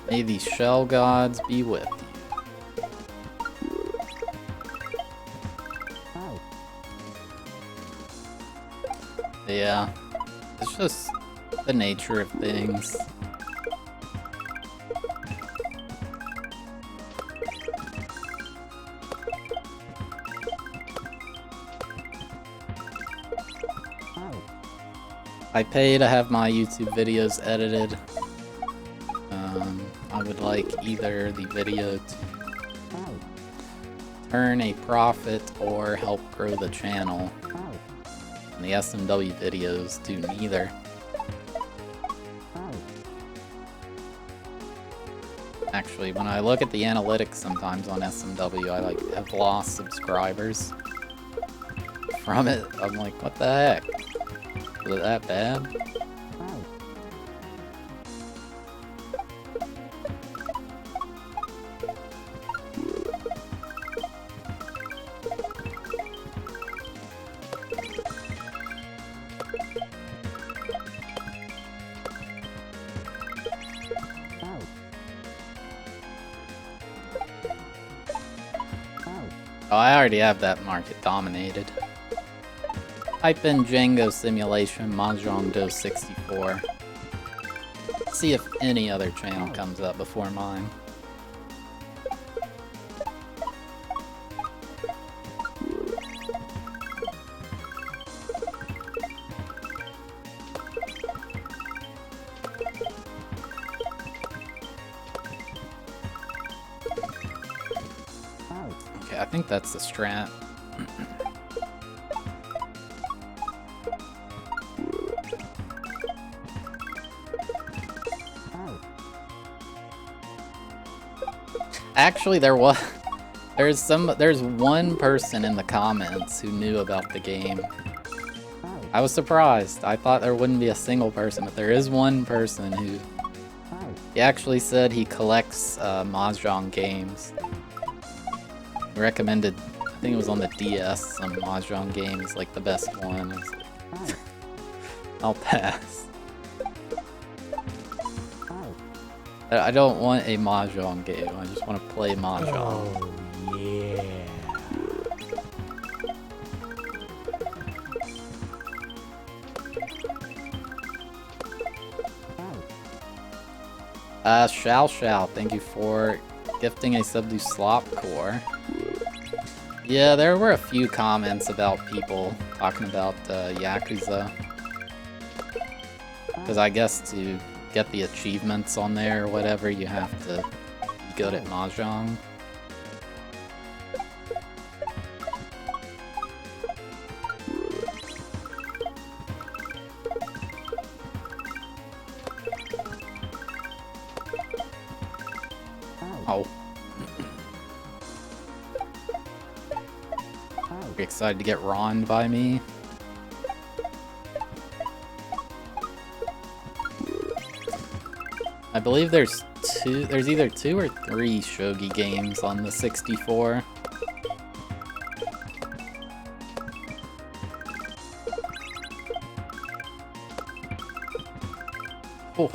May the shell gods be with you. Yeah, it's just the nature of things. I pay to have my YouTube videos edited. I would like either the video to turn a profit or help grow the channel. And the SMW videos do neither. actually. When I look at the analytics sometimes on SMW, I like have lost subscribers from it. I'm like, what the heck? Was it that bad? Oh, I already have that market dominated. Type in Django Simulation Mahjong Do 64. See if any other channel comes up before mine. Okay, I think that's the strat. Actually, there's one person in the comments who knew about the game. I was surprised. I thought there wouldn't be a single person, but there is one person who... He actually said he collects Mahjong games. He recommended, I think it was on the DS, some Mahjong games, like the best one. I was like, I'll pass. I don't want a Mahjong game, I just want to play Mahjong. Oh, yeah. Shao, thank you for gifting a sub to Slopcore. Yeah, there were a few comments about people talking about Yakuza. Because I guess to get the achievements on there or whatever, you have to be good at Mahjong. Oh. Are you excited to get Ron by me? I believe there's either 2 or 3 shogi games on the 64. Oh.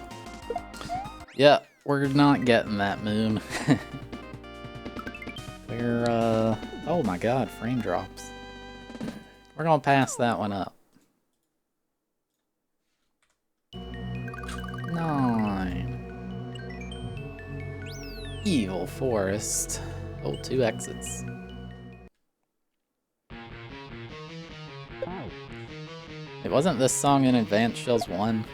Yeah, we're not getting that moon. We're, oh my god, frame drops. We're gonna pass that one up. 9. Evil Forest. Oh, 2 exits. It wasn't this song in Advanced Shells 1.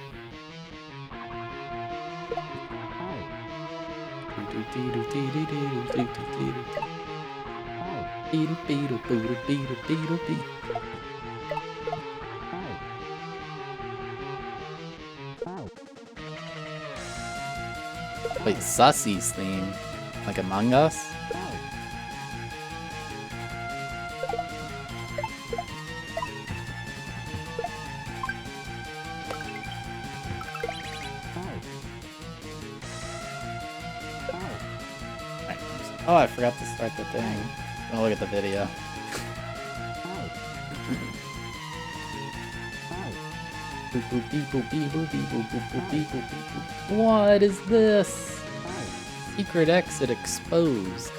Wait, Sussy's theme? Like Among Us? Oh, I forgot to start the thing. I'm gonna look at the video. What is this? Secret exit exposed.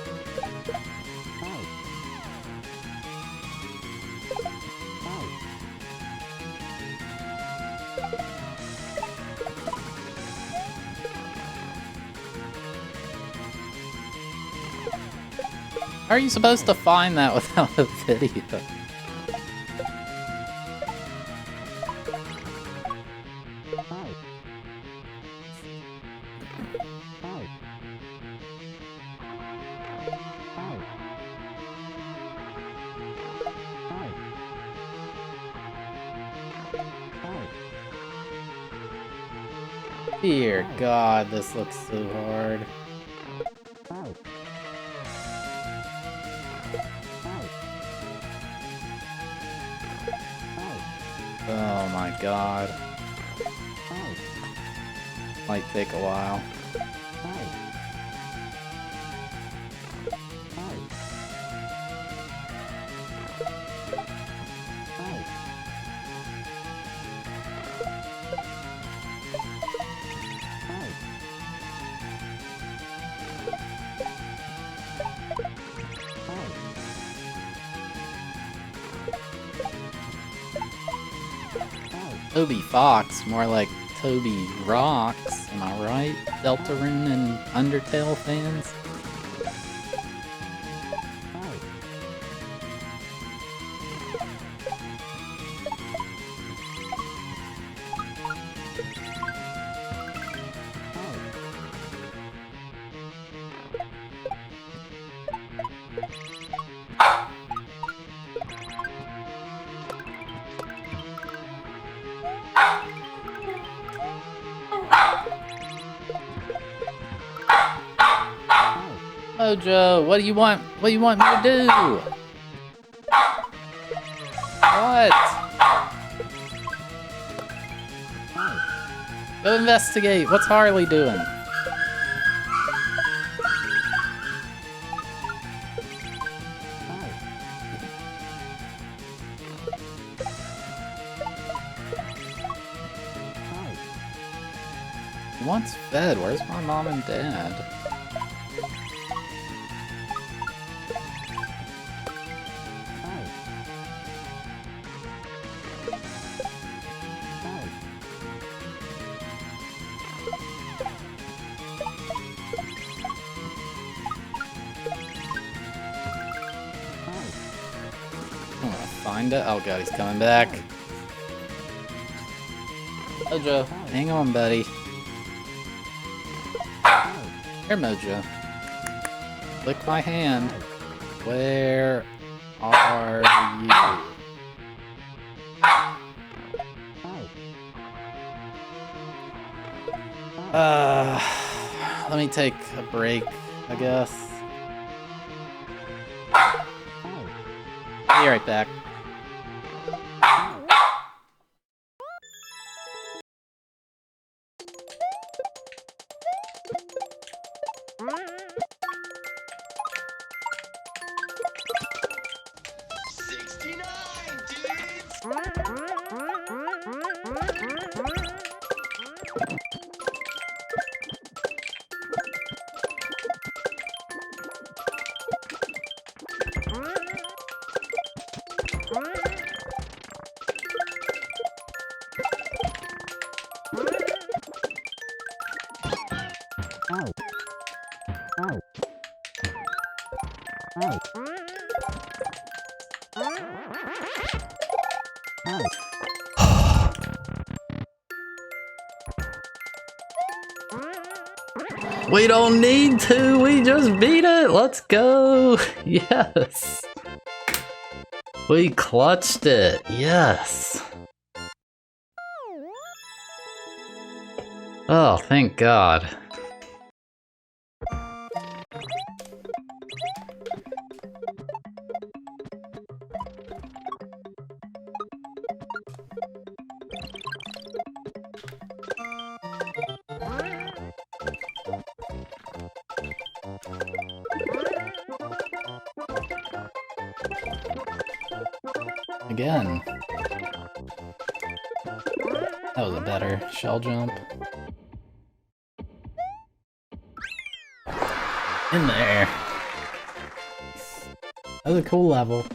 How are you supposed to find that without a video? Dear God, this looks so hard. my god. Might take a while. Toby Fox, more like Toby Rocks, am I right? Deltarune and Undertale fans? Mojo, what do you want? What do you want me to do? What? Go investigate. What's Harley doing? He wants fed. Where's my mom and dad? Oh god, he's coming back. Mojo, hang on, buddy. Here, Mojo. Lick my hand. Where are you? Let me take a break, I guess. Be right back. We don't need to, we just beat it! Let's go! Yes! We clutched it, yes! Oh, thank God. Again. That was a better shell jump. In there. That was a cool level.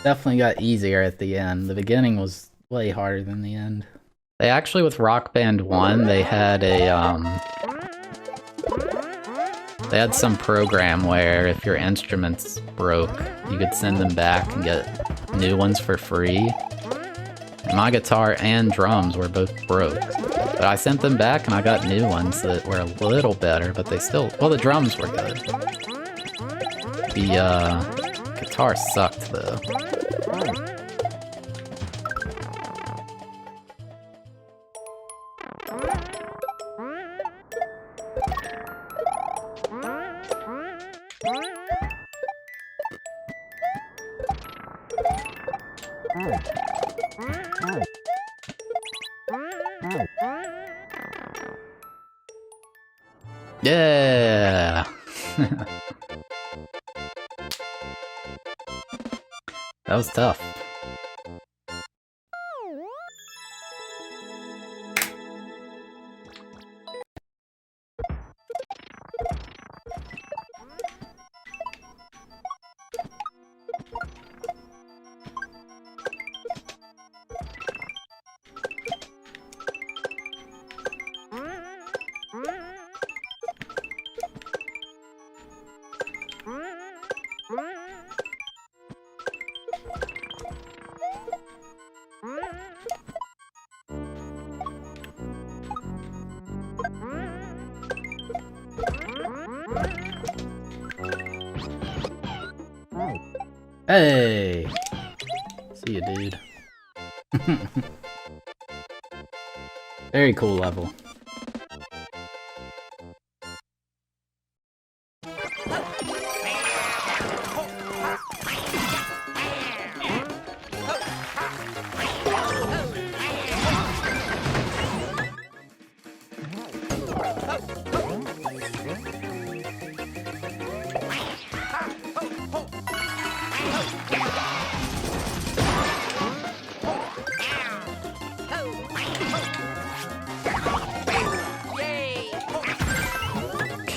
Definitely got easier at the end. The beginning was way harder than the end. They actually, with Rock Band 1, they had a, they had some program where if your instruments broke, you could send them back and get new ones for free. And my guitar and drums were both broke. But I sent them back and I got new ones that were a little better, but they still... Well, the drums were good. The, guitar sucked, though. Yeah! That was tough. Hey! See ya, dude. Very cool level.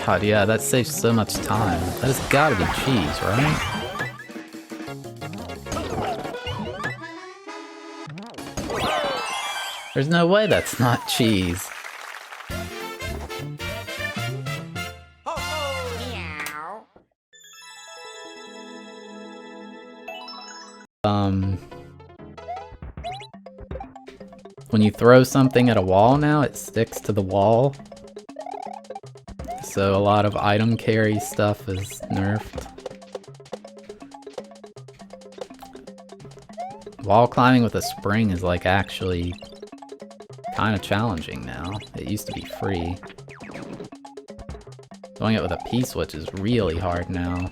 God, yeah, that saves so much time. That has gotta be cheese, right? There's no way that's not cheese. When you throw something at a wall now, it sticks to the wall. So a lot of item carry stuff is nerfed. Wall climbing with a spring is like actually kind of challenging now. It used to be free. Doing it with a P-switch is really hard now.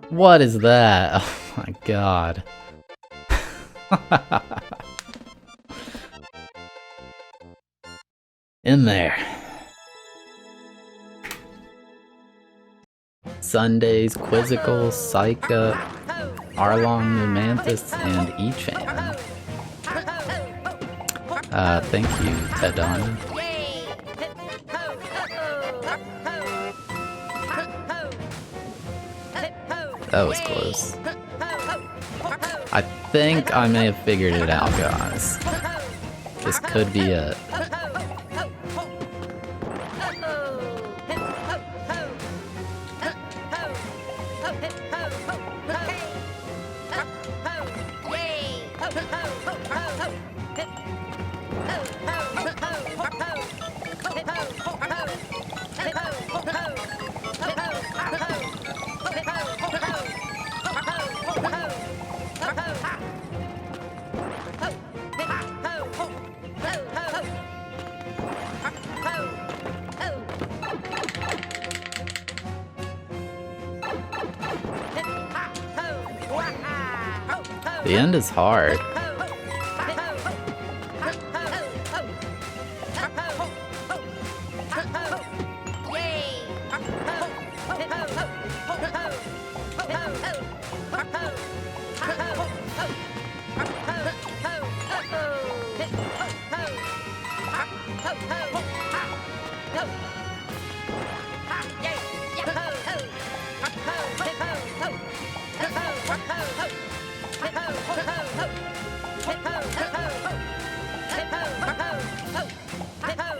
What is that? Oh my god. In there. Sundays, Quizzical, Psycha, Arlong, Numantis, and Echan. Thank you, Tedon. That was close. I think I may have figured it out, guys. This could be it. The end is hard.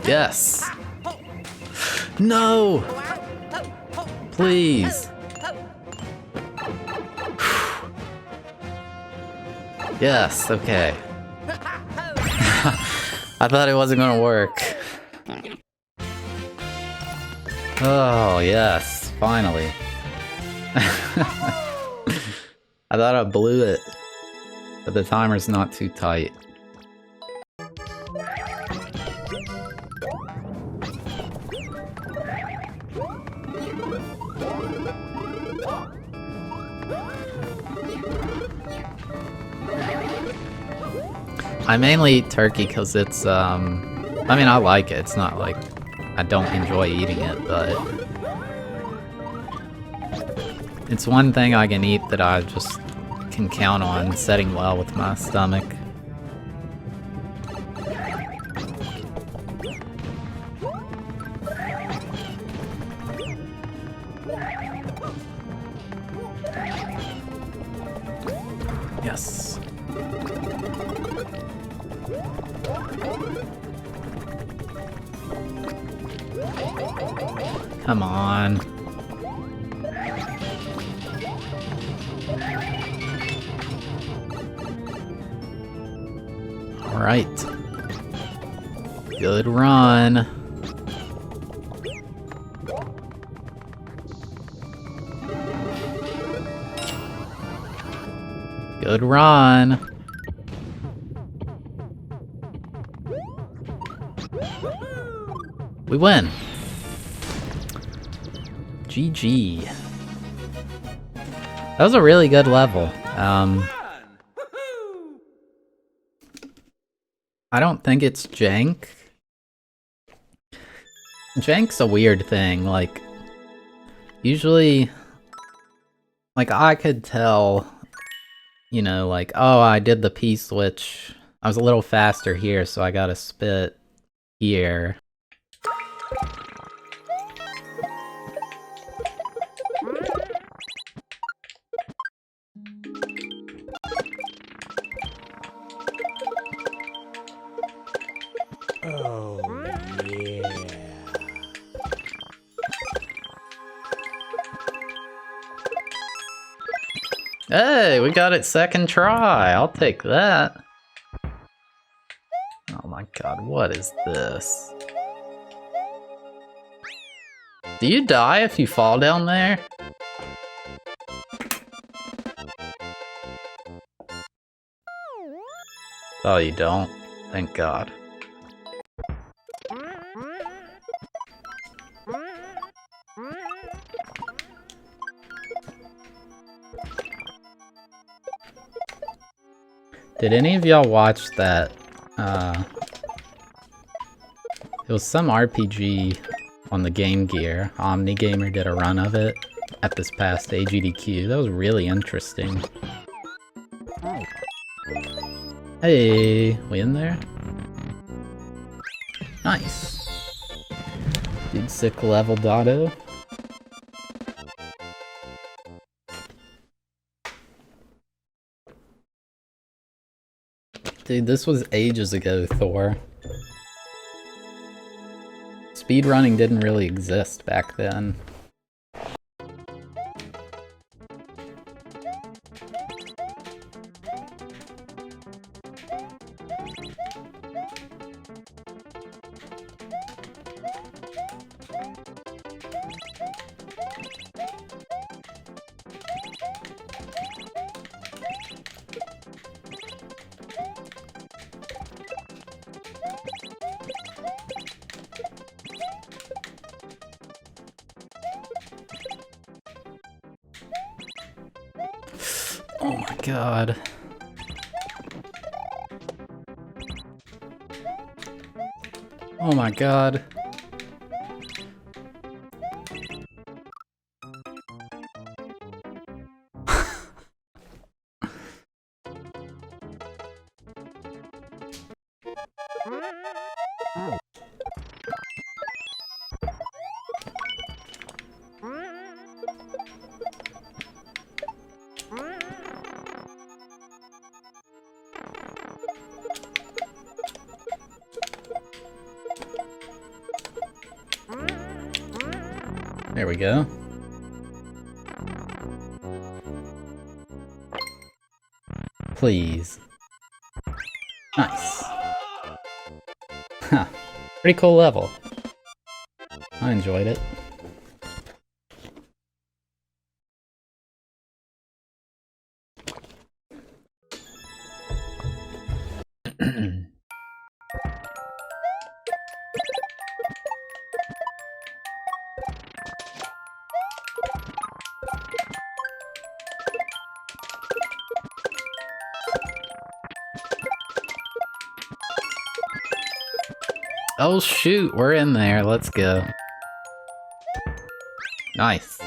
Yes. No. Please. Yes, okay. I thought it wasn't gonna work. Oh, yes, finally. I thought I blew it, but the timer's not too tight. I mainly eat turkey because it's, I mean, I like it. It's not like I don't enjoy eating it, but it's one thing I can eat that I just can count on setting well with my stomach. Yes. Come on. All right. Good run. Good run. We win. GG. That was a really good level. I don't think it's jank. Jank's a weird thing, like, usually, like, I could tell, you know, like, oh, I did the P-switch, I was a little faster here, so I got a spit here. Oh, yeah. Hey, we got it second try. I'll take that. Oh my god, what is this? Do you die if you fall down there? Oh, you don't? Thank god. Did any of y'all watch that, it was some RPG on the Game Gear. Omni Gamer did a run of it at this past AGDQ. That was really interesting. Hey, we in there? Nice. Dude, sick level Dotto. Dude, this was ages ago, Thor. Speedrunning didn't really exist back then. Oh my god. Oh my god. There we go. Please. Nice. Huh. Pretty cool level. I enjoyed it. Oh shoot, we're in there. Let's go. Nice.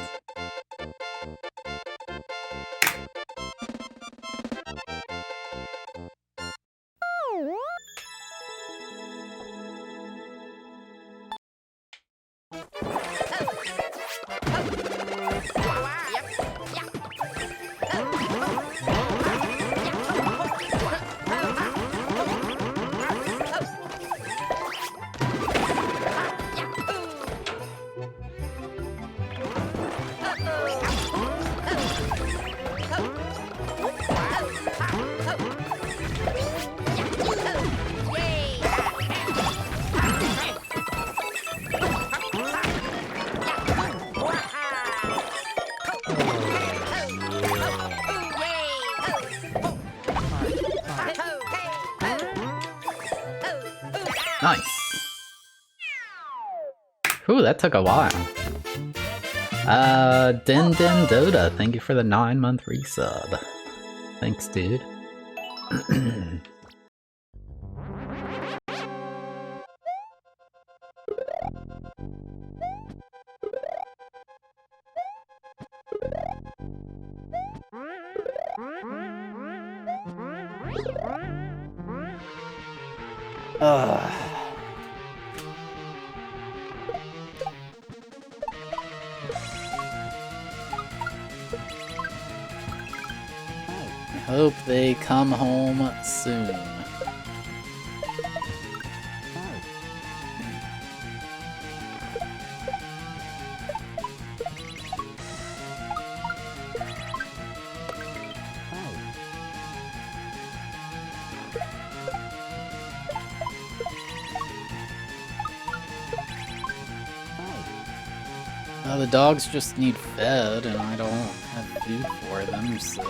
Nice. Ooh, that took a while. Din Din Dota, thank you for the 9-month resub. Thanks, dude. Hope they come home soon. The dogs just need fed, and I don't have food for them, so...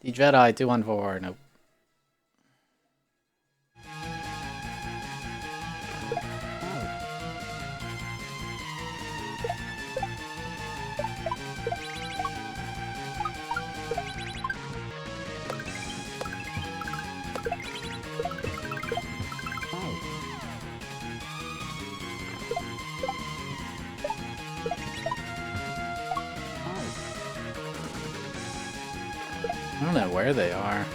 The Jedi 214, nope. I don't know where they are.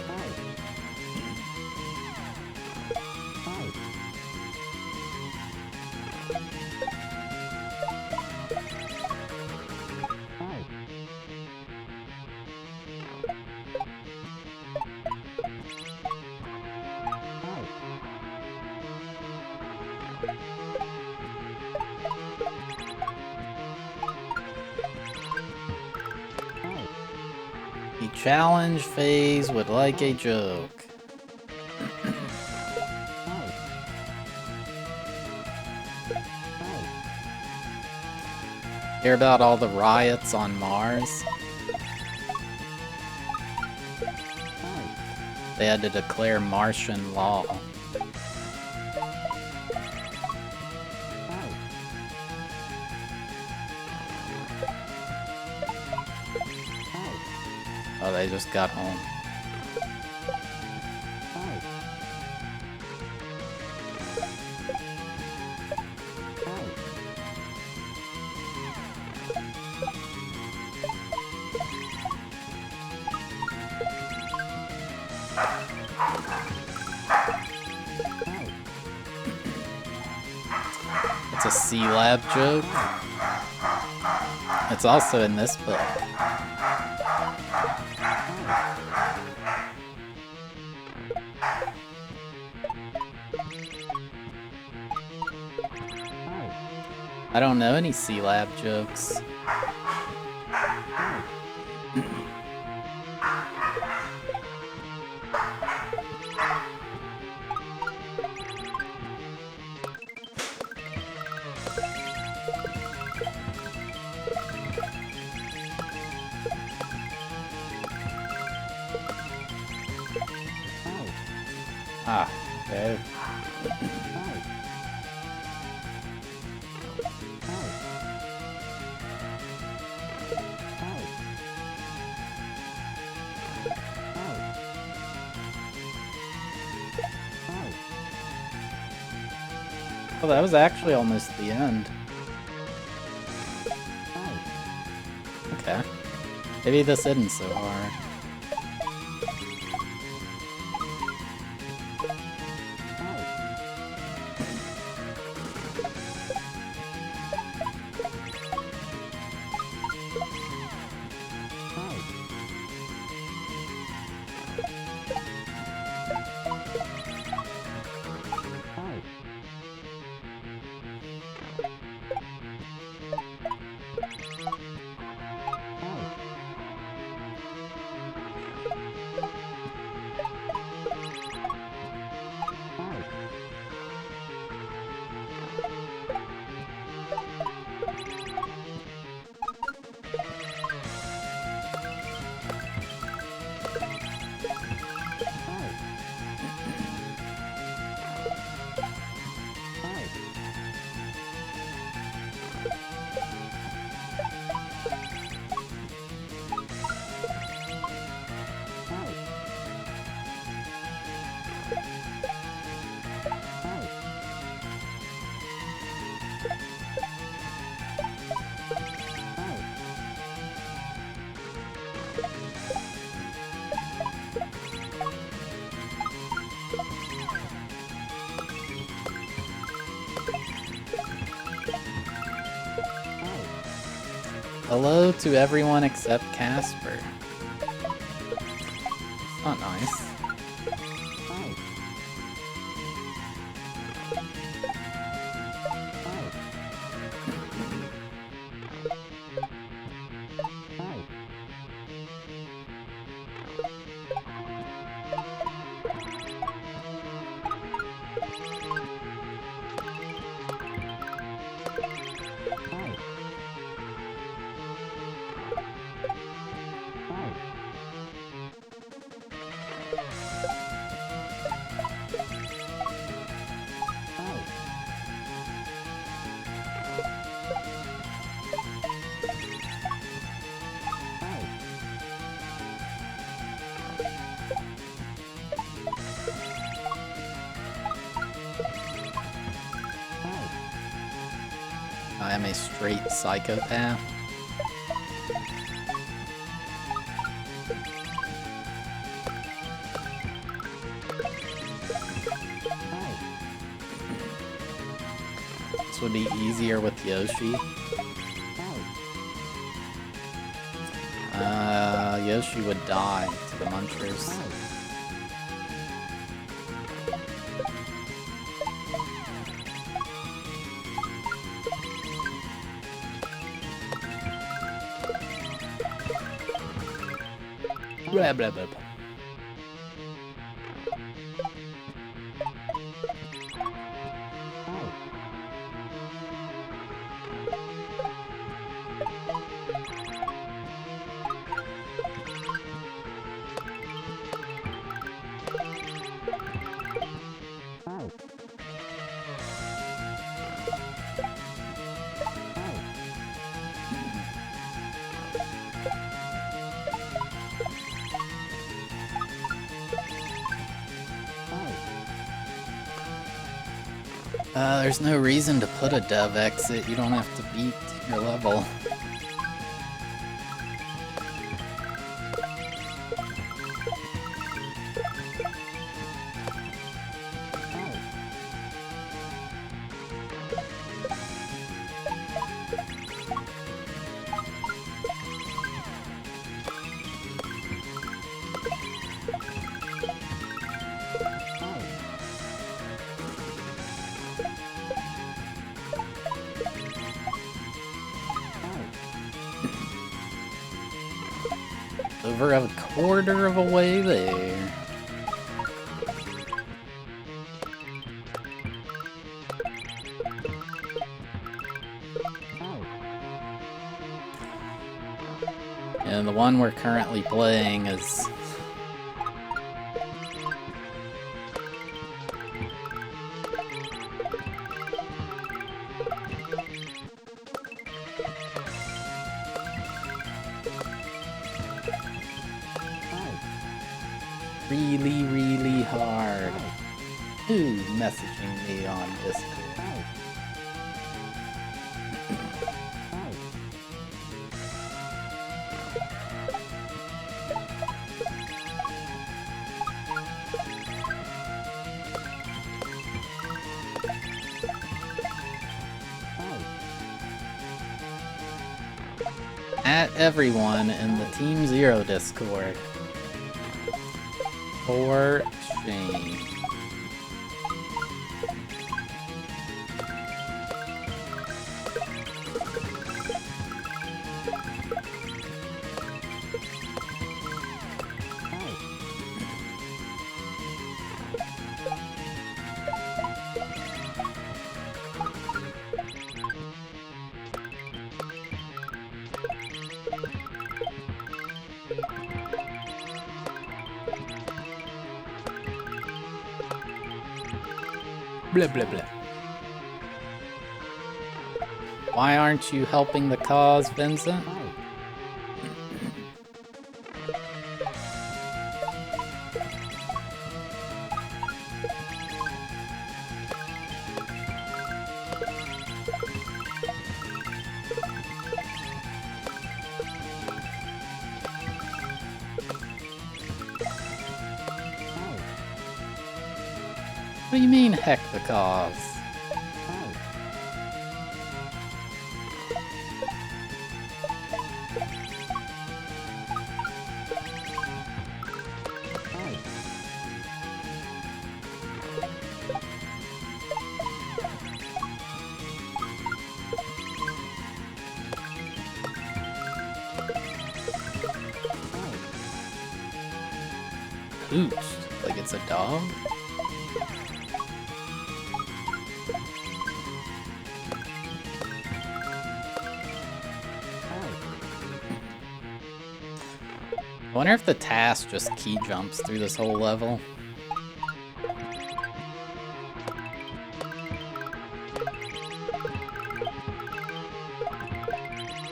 The challenge phase would like a joke. Hear about all the riots on Mars? They had to declare Martian law. Oh, they just got home. It's a C-Lab joke. It's also in this book. I don't know any C-Lab jokes. Ah, okay. Well, that was actually almost the end. Okay. Maybe this isn't so hard. Hello to everyone except Casper. It's not nice. I am a straight psychopath. This would be easier with Yoshi. Yoshi would die to the Munchers. Blah, blah, blah, blah. There's no reason to put a dove exit. You don't have to beat your level. over a quarter of a way there. And the one we're currently playing is really, really hard. Who's messaging me on Discord? At everyone in the Team Zero Discord. For shame. Blah, blah, blah. Why aren't you helping the cause, Vincent? What do you mean, heck the cause? Hoot, like it's a dog? I wonder if the task just key jumps through this whole level.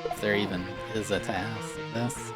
If there even is a task of this.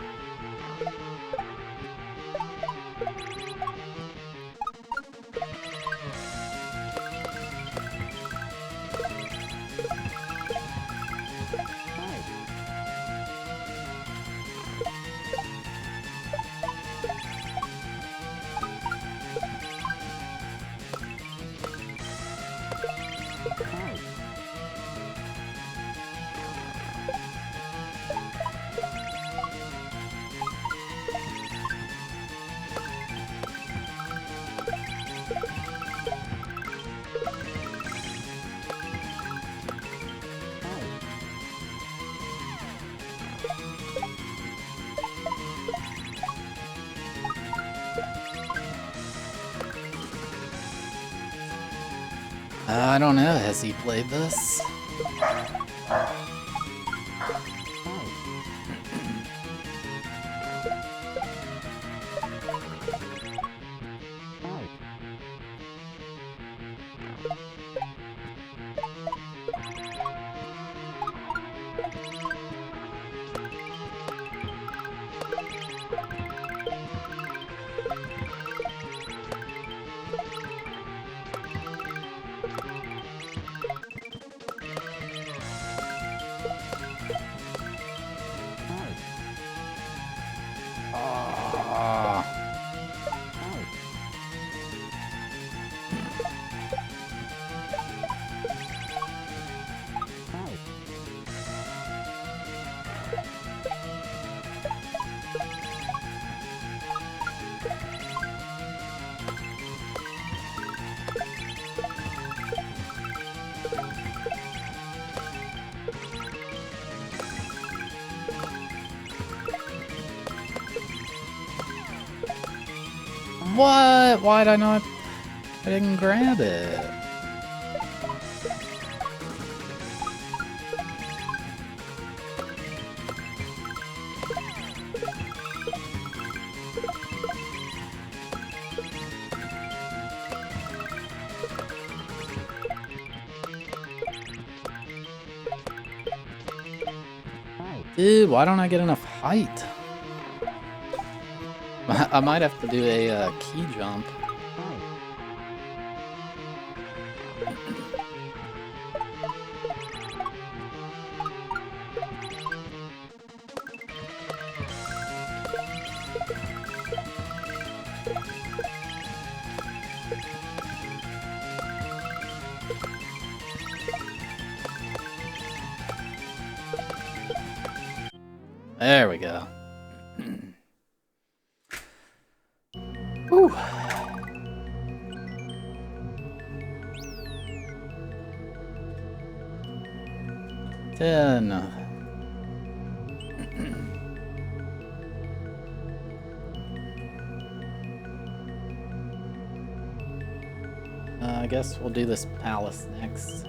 I don't know, has he played this? What? Why'd I not? I didn't grab it. Dude, why don't I get enough height? I might have to do a key jump. There we go. Whew. Ten. I guess we'll do this palace next.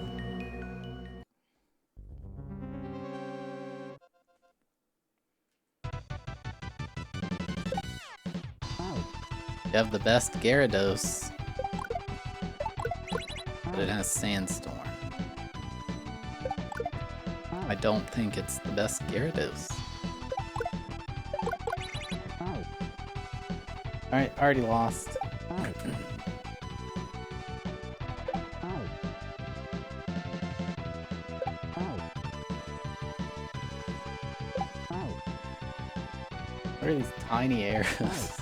You have the best Gyarados, but it has Sandstorm. I don't think it's the best Gyarados. Alright, already lost. What are these tiny arrows?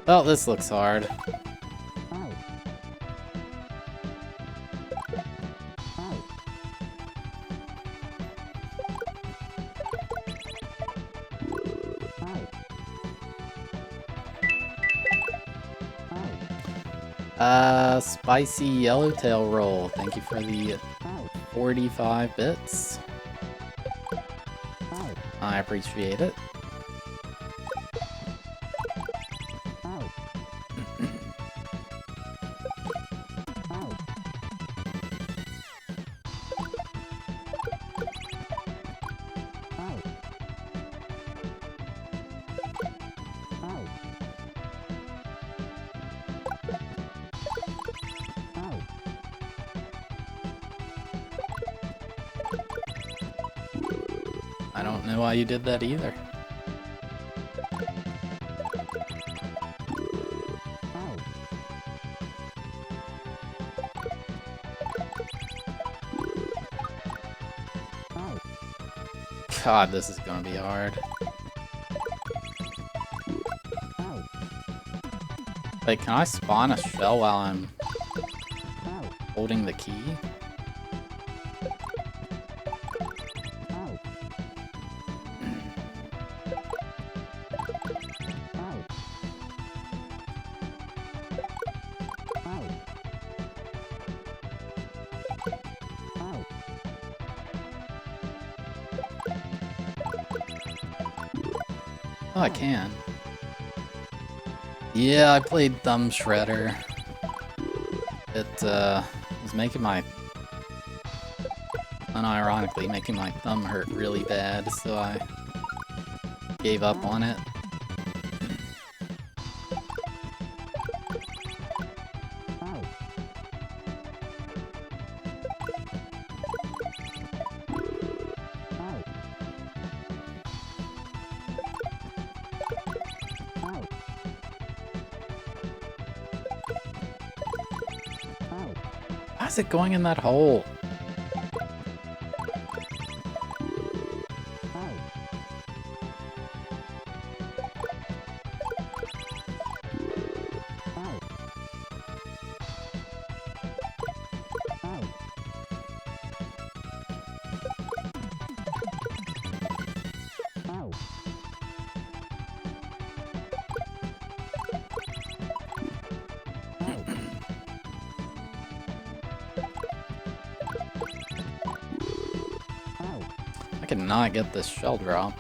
Well, this looks hard. Spicy yellowtail roll. Thank you for the 45 bits. I appreciate it. I don't know why you did that either. God, this is gonna be hard. Wait, can I spawn a shell while I'm holding the key? Oh, I can. Yeah, I played Thumb Shredder. It was making my... unironically making my thumb hurt really bad, so I gave up on it. Why is it going in that hole? cannot get this shell drop.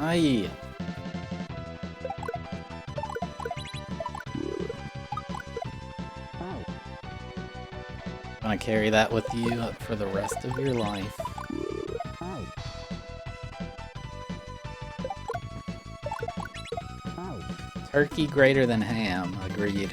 Aye. Gonna carry that with you for the rest of your life. Turkey greater than ham, agreed.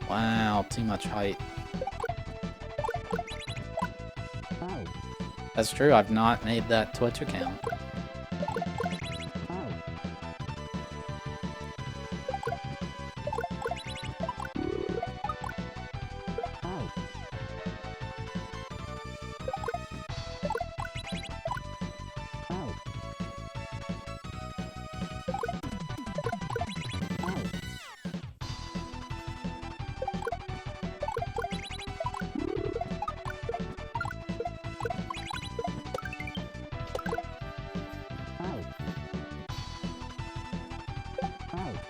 Wow, too much height. That's true, I've not made that Twitch account.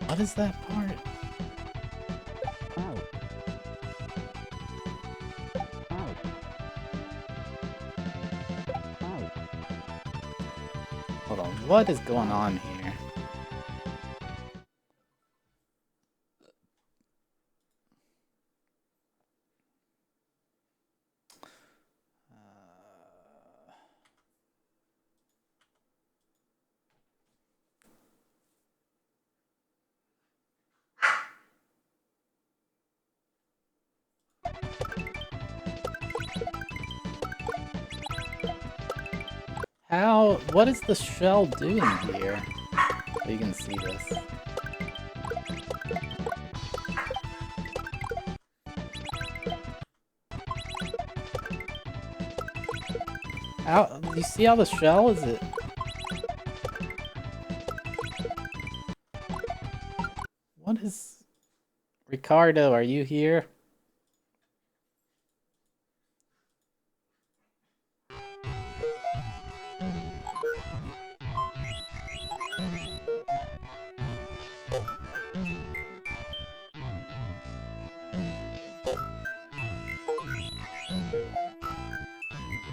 What is that part? Hold on, what is going on here? What is the shell doing here? So you can see this. Do you see how the shell is it? What is... Ricardo, are you here?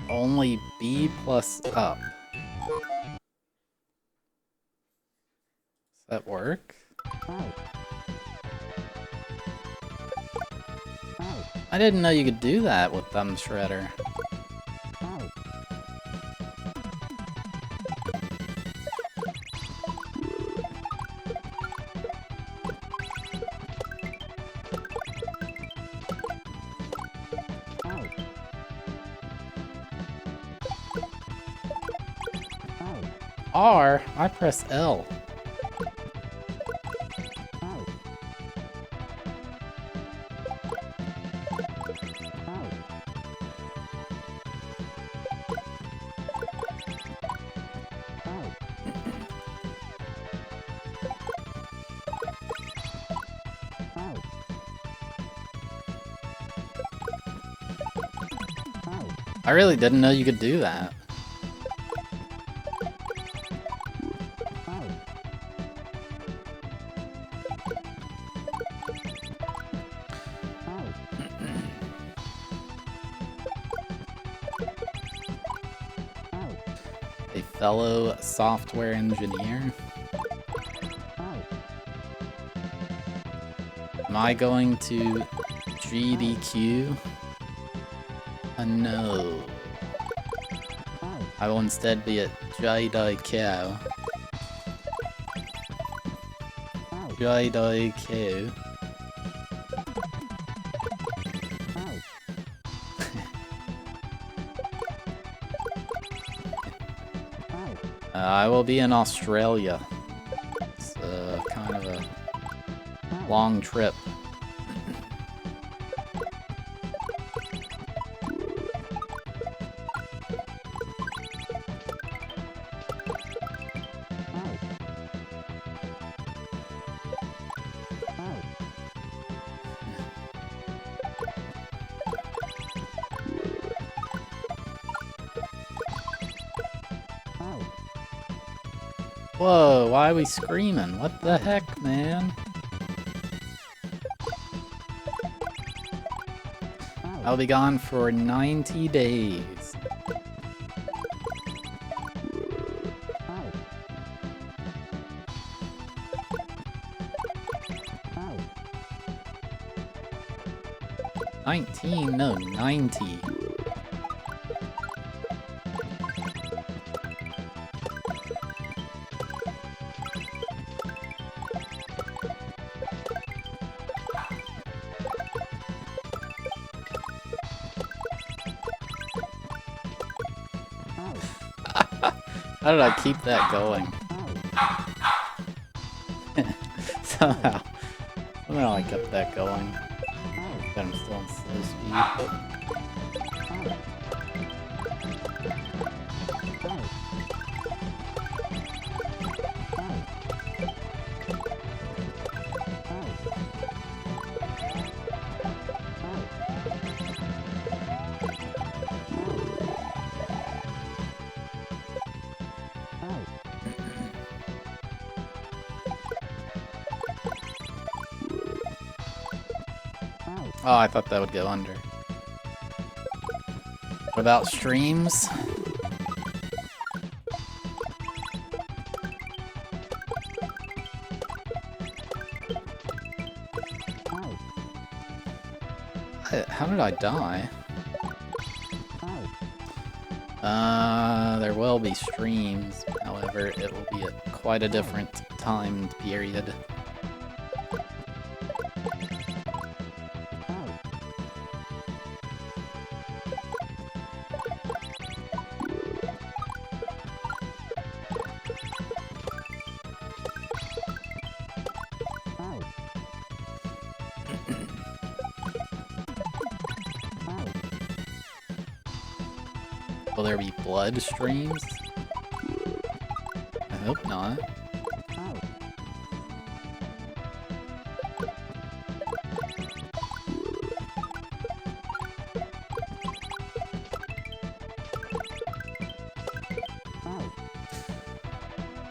Only B plus up. Does that work? I didn't know you could do that with Thumb Shredder. R, I press L. I really didn't know you could do that. A fellow software engineer. Am I going to GDQ? No. I will instead be at JDK. JDK. I will be in Australia. It's kind of a long trip. Whoa, why are we screaming? What the heck, man? I'll be gone for 90 days. No, 90. How did I keep that going? Somehow I kept that going. But I'm still in slow speed. Oh, I thought that would go under. What about streams? How did I die? There will be streams, however, it will be at quite a different time period. Will there be blood streams? I hope not.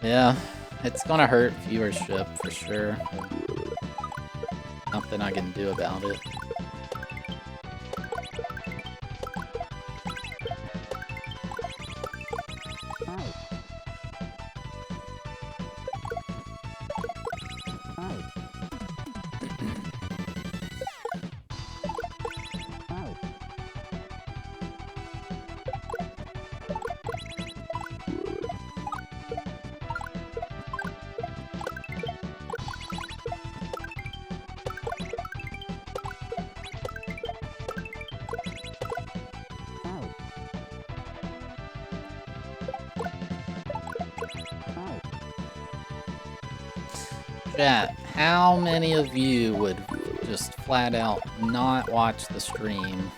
Yeah, it's gonna hurt viewership for sure. Nothing I can do about it. Chat, how many of you would just flat out not watch the stream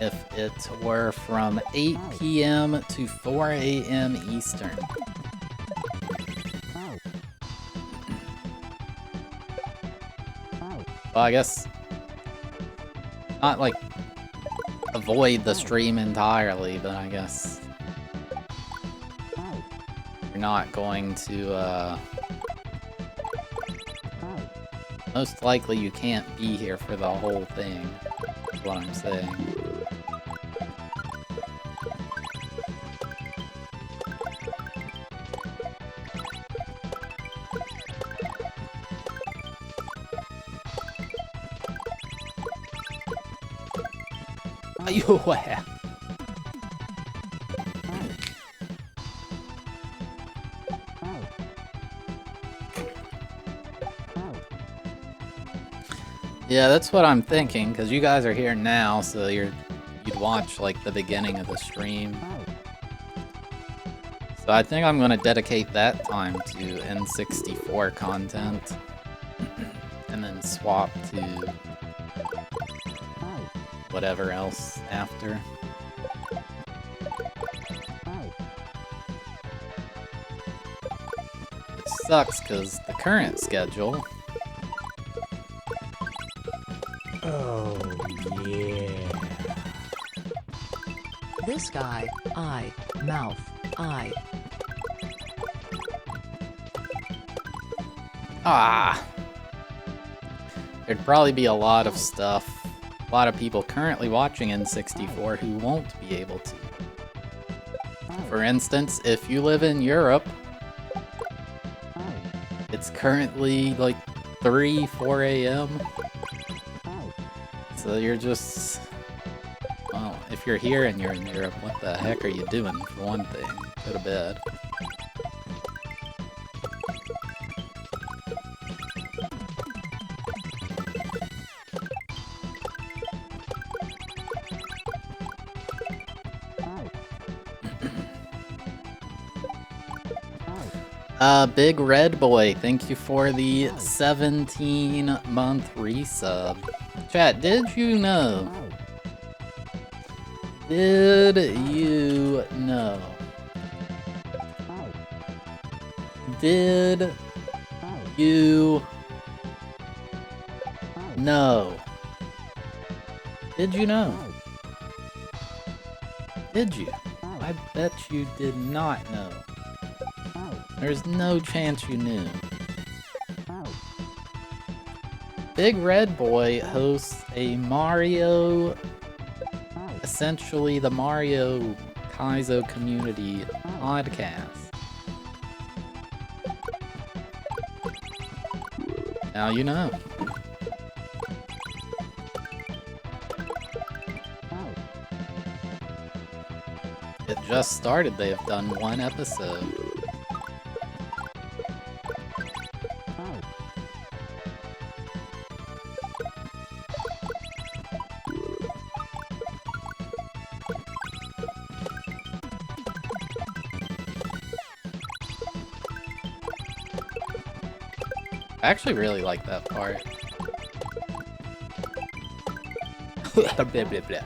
if it were from 8 p.m. to 4 a.m. Eastern? Well, I guess not like avoid the stream entirely, but I guess you're not going to, most likely you can't be here for the whole thing, is what I'm saying. Yeah, that's what I'm thinking, because you guys are here now, so you'd watch, like, the beginning of the stream. So I think I'm going to dedicate that time to N64 content, and then swap to whatever else after. It sucks, because the current schedule... Oh, yeah. This guy, eye, mouth, eye. Ah! There'd probably be a lot of stuff, a lot of people currently watching N64 who won't be able to. For instance, if you live in Europe, it's currently like 3, 4 a.m. So you're just... Well, if you're here and you're in Europe, what the heck are you doing, for one thing? Go to bed. Big Red Boy, thank you for the 17-month resub. Chat, did you know? Did you know? Did you know? Did you know? Did you? I bet you did not know. There's no chance you knew. Big Red Boy hosts a Mario... essentially the Mario Kaizo community podcast. Now you know. It just started, they have done 1 episode. I actually really like that part. Blah, blah, blah.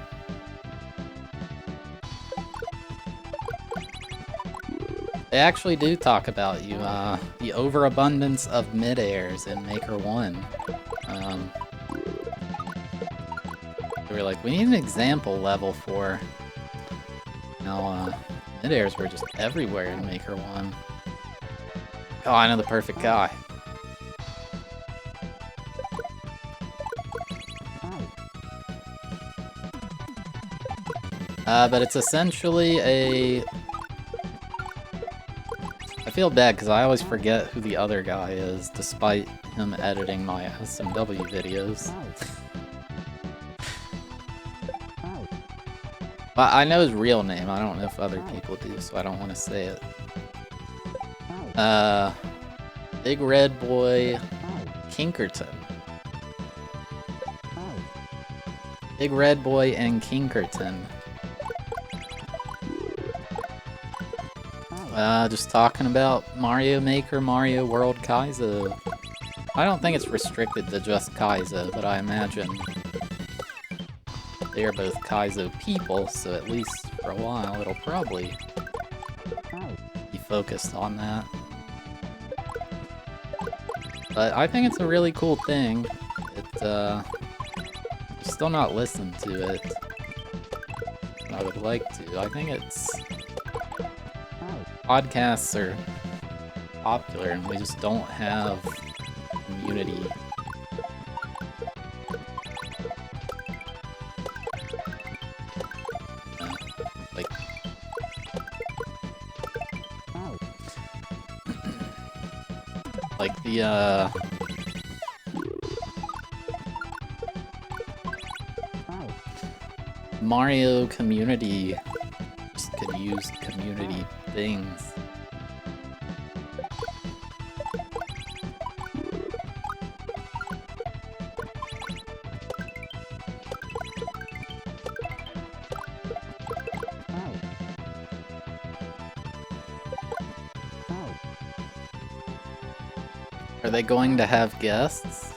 They actually do talk about you, the overabundance of mid-airs in Maker 1. They were like, we need an example level for... mid-airs were just everywhere in Maker 1. Oh, I know the perfect guy. But it's essentially a... I feel bad because I always forget who the other guy is, despite him editing my SMW videos. But I know his real name, I don't know if other people do, so I don't want to say it. Big Red Boy Kinkerton. Big Red Boy and Kinkerton. Just talking about Mario Maker, Mario World Kaizo. I don't think it's restricted to just Kaizo, but I imagine they are both Kaizo people, so at least for a while it'll probably be focused on that. But I think it's a really cool thing. I've still not listened to it. I would like to. I think it's... Podcasts are popular and we just don't have community. Like... like the, Mario community just could use community things. Are they going to have guests?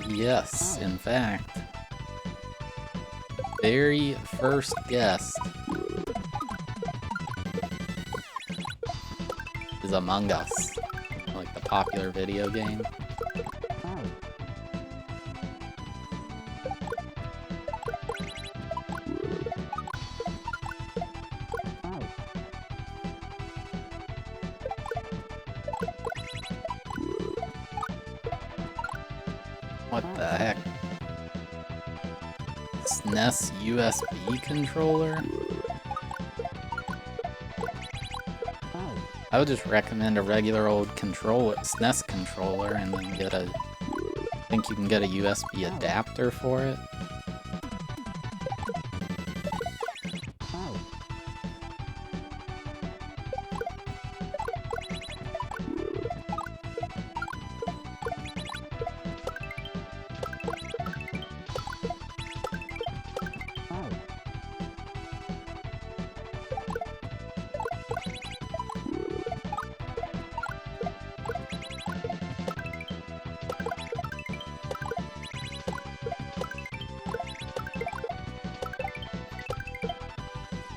Yes, in fact. Very first guest is Among Us, like the popular video game. What the heck? SNES USB controller? I would just recommend a regular old controller, SNES controller, and then get a... I think you can get a USB adapter for it.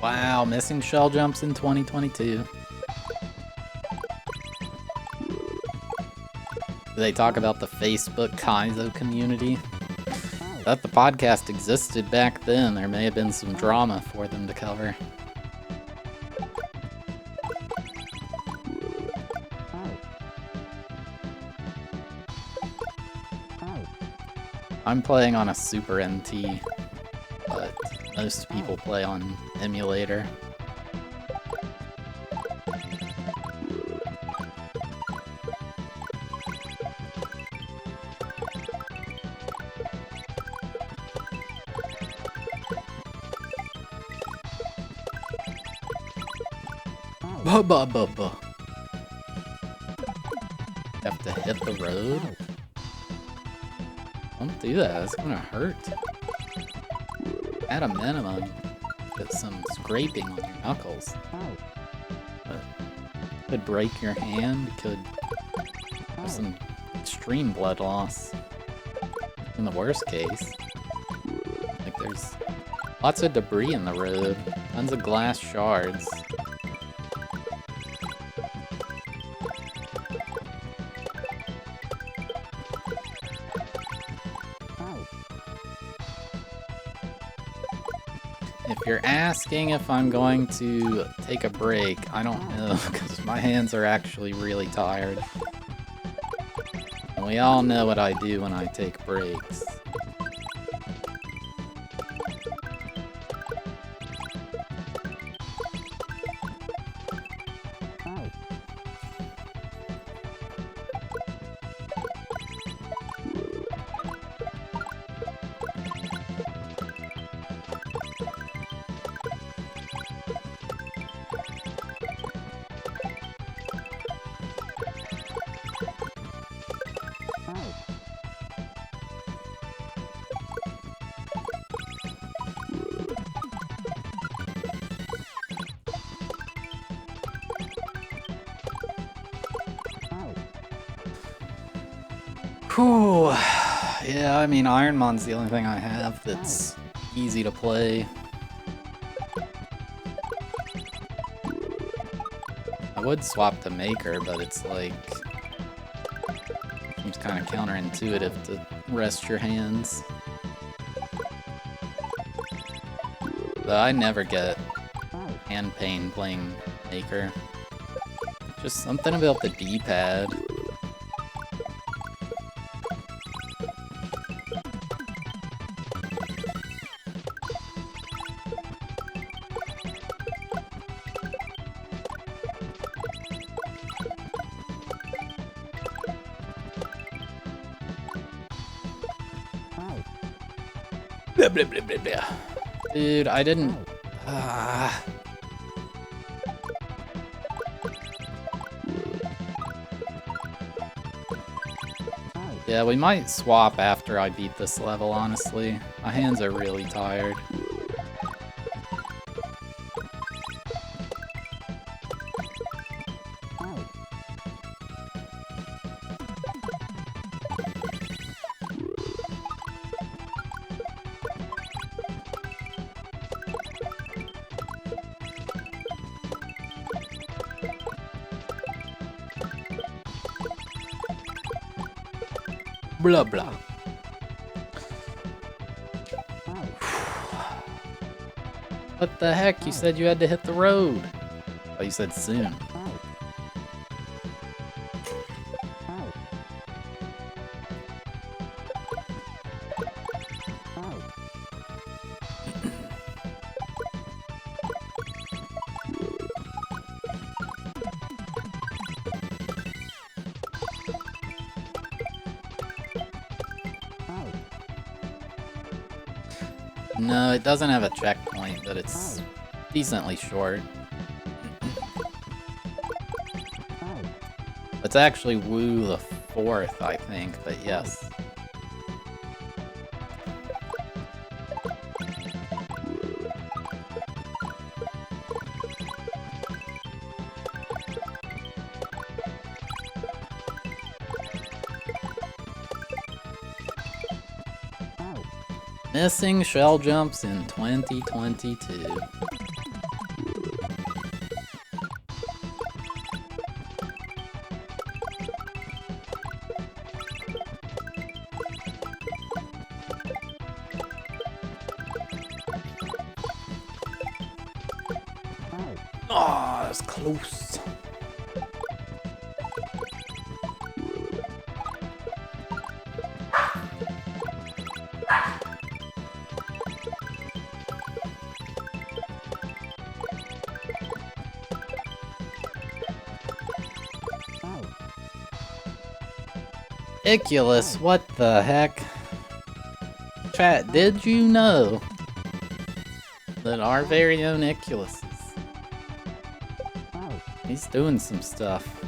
Wow, missing shell jumps in 2022. Do they talk about the Facebook Kaizo community? That the podcast existed back then, there may have been some drama for them to cover. I'm playing on a Super NT, but most people play on emulator. Ba. Have to hit the road? Don't do that, it's gonna hurt. At a minimum, get some scraping on your knuckles. But could break your hand, could have some extreme blood loss. In the worst case. Like there's lots of debris in the road, tons of glass shards. If you're asking if I'm going to take a break, I don't know, because my hands are actually really tired. And we all know what I do when I take breaks. Whew. Yeah, I mean, Ironmon's the only thing I have that's easy to play. I would swap to Maker, but it's like... seems kind of counterintuitive to rest your hands. Though I never get hand pain playing Maker. Just something about the D-pad. Blah, blah, blah, blah, blah. Dude, I didn't... Yeah, we might swap after I beat this level, honestly. My hands are really tired. Blah blah. What the heck? You said you had to hit the road. Oh, you said soon. No, it doesn't have a checkpoint, but it's decently short. It's actually Woo the 4th, I think, but yes. Missing shell jumps in 2022. Oh, that's close. Iculus, what the heck? Chat, did you know that our very own Iculus he's doing some stuff.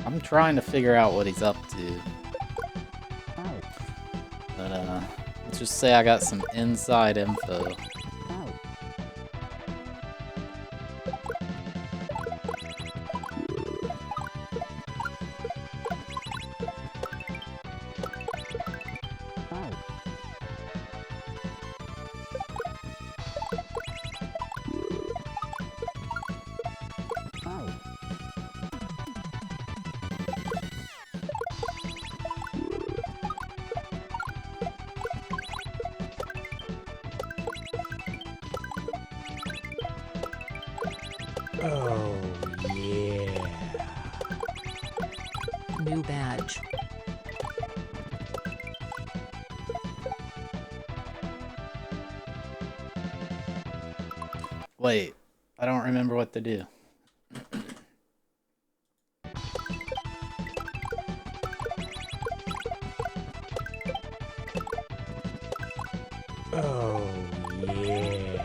I'm trying to figure out what he's up to. But, let's just say I got some inside info. Oh, yeah. New badge. Wait, I don't remember what to do. Oh, yeah.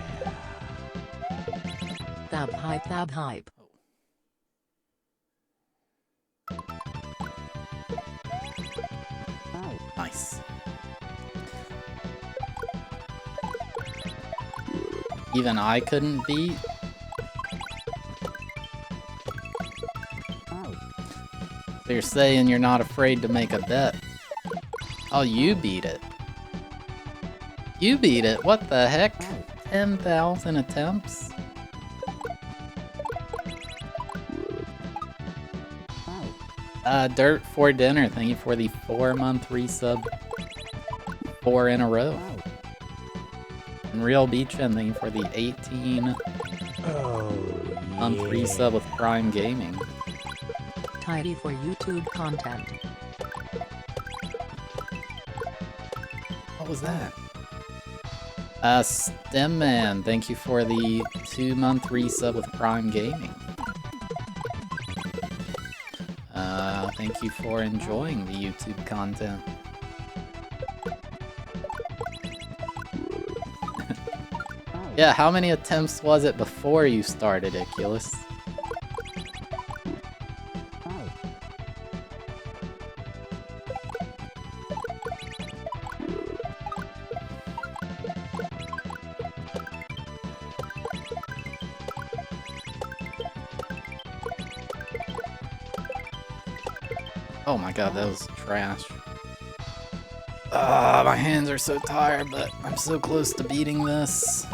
Thab hype, thab hype. Nice. Even I couldn't beat? So you're saying you're not afraid to make a bet? Oh, you beat it. You beat it? What the heck? 10,000 attempts? Dirt for dinner. Thank you for the 4-month resub. 4 in a row. And Real Beachin, thank you for the 18-month resub with Prime Gaming. Tidy for YouTube content. What was that? Stem Man, thank you for the 2-month resub with Prime Gaming. Thank you for enjoying the YouTube content. Yeah, how many attempts was it before you started, Iculus? Oh my god, that was trash. My hands are so tired, but I'm so close to beating this.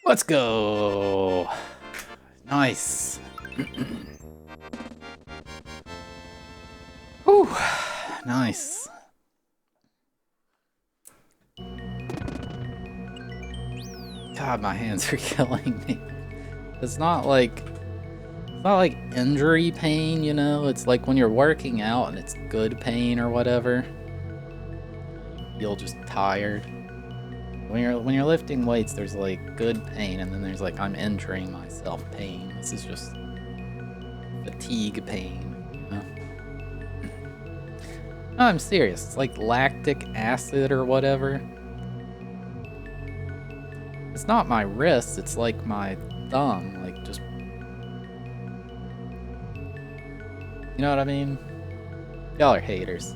Let's go. Nice. Whew. Nice. God, my hands are killing me. It's not like injury pain, you know? It's like when you're working out and it's good pain or whatever. You're just tired. When you're lifting weights, there's like good pain, and then there's like I'm injuring myself pain. This is just fatigue pain, you know? No, I'm serious. It's like lactic acid or whatever. It's not my wrist, it's like my thumb, like just... You know what I mean? Y'all are haters.